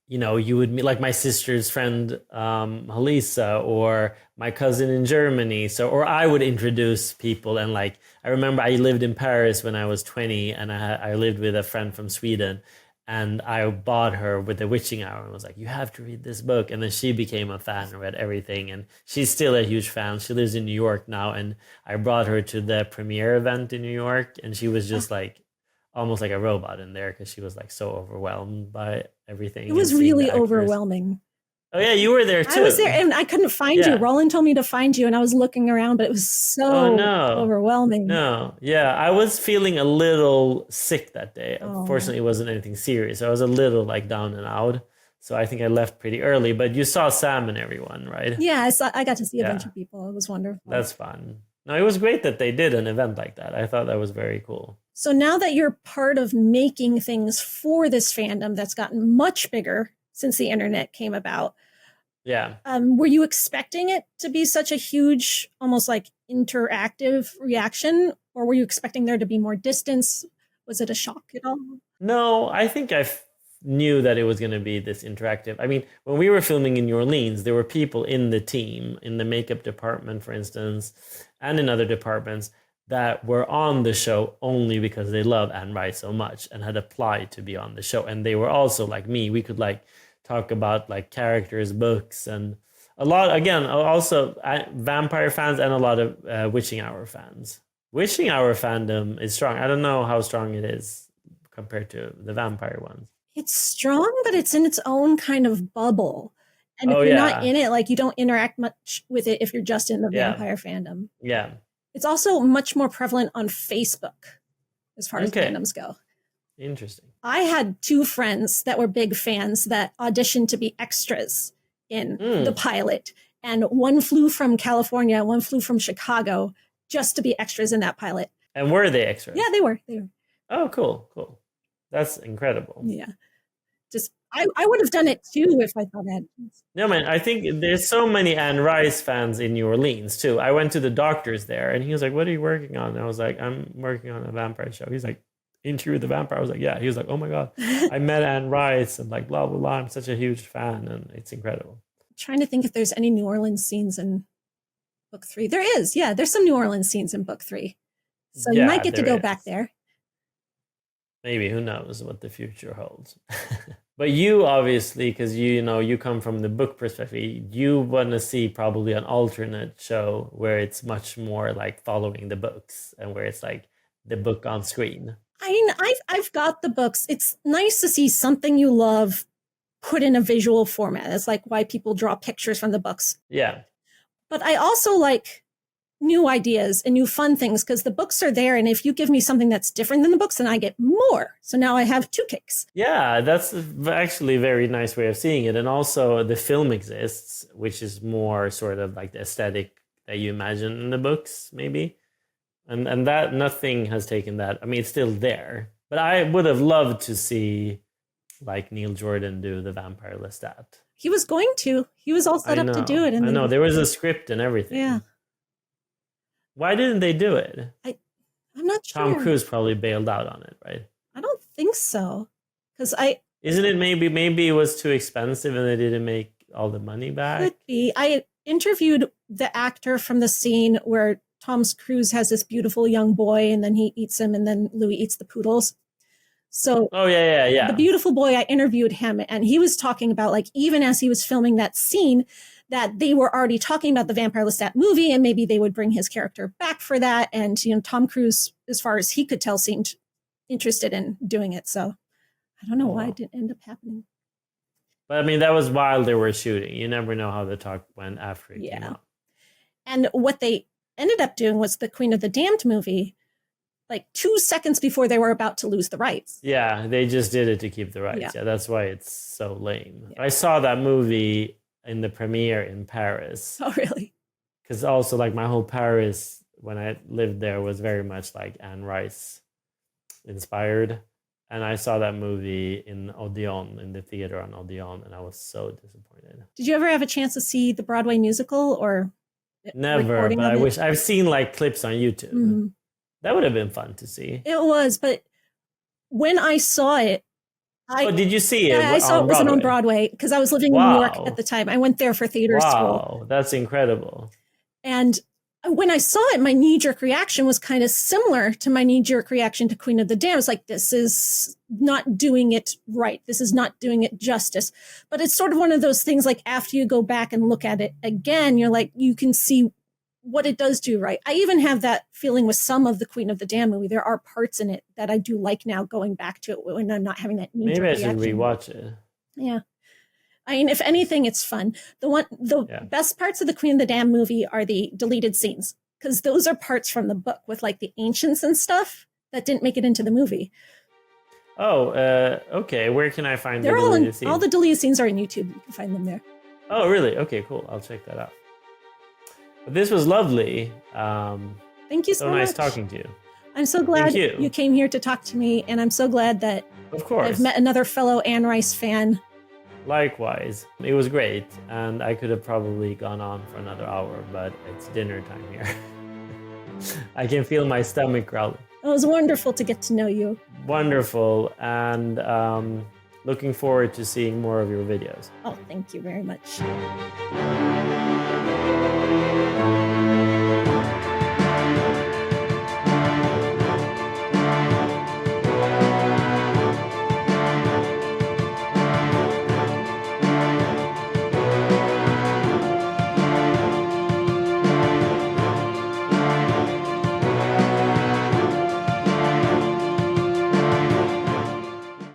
you would meet like my sister's friend Halisa, or my cousin in Germany, or I would introduce people. And like, I remember I lived in Paris when I was 20, and I lived with a friend from Sweden. And I bought her with The Witching Hour and was like, you have to read this book. And then she became a fan and read everything. And she's still a huge fan. She lives in New York now. And I brought her to the premiere event in New York. And she was just like, almost like a robot in there, because she was like so overwhelmed by everything. It was really overwhelming. Oh yeah, you were there too. I was there and I couldn't find you. Roland told me to find you, and I was looking around, but it was so overwhelming. No, yeah, I was feeling a little sick that day. Fortunately, it wasn't anything serious. I was a little like down and out, so I think I left pretty early. But you saw Sam and everyone, right? Yeah, I got to see a bunch of people. It was wonderful. That's fun. No, it was great that they did an event like that. I thought that was very cool. So now that you're part of making things for this fandom that's gotten much bigger since the internet came about. Yeah. Were you expecting it to be such a huge, almost like interactive reaction? Or were you expecting there to be more distance? Was it a shock at all? No, I think I knew that it was going to be this interactive. I mean, when we were filming in New Orleans, there were people in the team, in the makeup department, for instance, and in other departments that were on the show only because they love Anne Rice so much and had applied to be on the show. And they were also like me. We could like talk about like characters, books, and a lot, again, also vampire fans and a lot of Witching Hour fans. Witching Hour fandom is strong. I don't know how strong it is compared to the vampire ones. It's strong, but it's in its own kind of bubble. And if you're not in it, like you don't interact much with it if you're just in the vampire fandom. Yeah. It's also much more prevalent on Facebook as far as fandoms go. Interesting. I had 2 friends that were big fans that auditioned to be extras in the pilot. And one flew from California, one flew from Chicago just to be extras in that pilot. And were they extras? Yeah, they were. They were. Oh, cool. That's incredible. Yeah. Just I would have done it too if I thought I had. No, man, I think there's so many Anne Rice fans in New Orleans too. I went to the doctor's there and he was like, "What are you working on?" And I was like, "I'm working on a vampire show." He's like, "Interview with the Vampire?" I was like, "Yeah." He was like, "Oh my God, I met Anne Rice and like blah, blah, blah. I'm such a huge fan and it's incredible." Trying to think if there's any New Orleans scenes in book 3. There is. Yeah, there's some New Orleans scenes in book 3. So you might get to go back there. Maybe, who knows what the future holds. But you obviously, because you come from the book perspective, you want to see probably an alternate show where it's much more like following the books and where it's like the book on screen. I mean, I've got the books. It's nice to see something you love put in a visual format. That's like why people draw pictures from the books. Yeah. But I also like new ideas and new fun things because the books are there. And if you give me something that's different than the books, then I get more. So now I have 2 cakes. Yeah, that's actually a very nice way of seeing it. And also the film exists, which is more sort of like the aesthetic that you imagine in the books, maybe. And that nothing has taken that. I mean, it's still there. But I would have loved to see like Neil Jordan do the Vampire Lestat. He was going to. He was all set up to do it. And I know. There was a script and everything. Yeah. Why didn't they do it? I'm not sure. Tom Cruise probably bailed out on it, right? I don't think so. Because Isn't it maybe it was too expensive and they didn't make all the money back? Could be. I interviewed the actor from the scene where Tom Cruise has this beautiful young boy and then he eats him and then Louis eats the poodles. So yeah. The beautiful boy, I interviewed him and he was talking about like even as he was filming that scene that they were already talking about the Vampire Lestat movie and maybe they would bring his character back for that. And, Tom Cruise, as far as he could tell, seemed interested in doing it. So I don't know why it didn't end up happening. But I mean, that was while they were shooting. You never know how the talk went after it came out. And what they ended up doing was the Queen of the Damned movie, like 2 seconds before they were about to lose the rights. Yeah, they just did it to keep the rights. Yeah, that's why it's so lame. Yeah. I saw that movie in the premiere in Paris. Oh, really? Because also, like, my whole Paris, when I lived there, was very much like Anne Rice inspired. And I saw that movie in Odeon, in the theater on Odeon, and I was so disappointed. Did you ever have a chance to see the Broadway musical or? Never, but I wish. I've seen like clips on YouTube. Mm-hmm. That would have been fun to see. It was, but when I saw it, did you see it? Yeah, I saw it wasn't on Broadway because I was living in New York at the time. I went there for theater school. Wow, that's incredible. And when I saw it, my knee-jerk reaction was kind of similar to my knee-jerk reaction to Queen of the Damned. It's like, this is not doing it right. This is not doing it justice. But it's sort of one of those things like after you go back and look at it again, you're like, you can see what it does do right. I even have that feeling with some of the Queen of the Damned movie. There are parts in it that I do like now going back to it when I'm not having that knee-jerk reaction. Maybe I should rewatch it. Yeah. I mean, if anything, it's fun. The best parts of the Queen of the Damned movie are the deleted scenes, because those are parts from the book with like the ancients and stuff that didn't make it into the movie. Oh, okay. Where can I find the deleted scenes? All the deleted scenes are on YouTube. You can find them there. Oh, really? Okay, cool. I'll check that out. But this was lovely. Thank you so much. So nice talking to you. I'm so glad you came here to talk to me, and I'm so glad that I've met another fellow Anne Rice fan. Likewise. It was great, and I could have probably gone on for another hour, but it's dinner time here. I can feel my stomach growling. It was wonderful to get to know you. Wonderful, and looking forward to seeing more of your videos. Oh, thank you very much.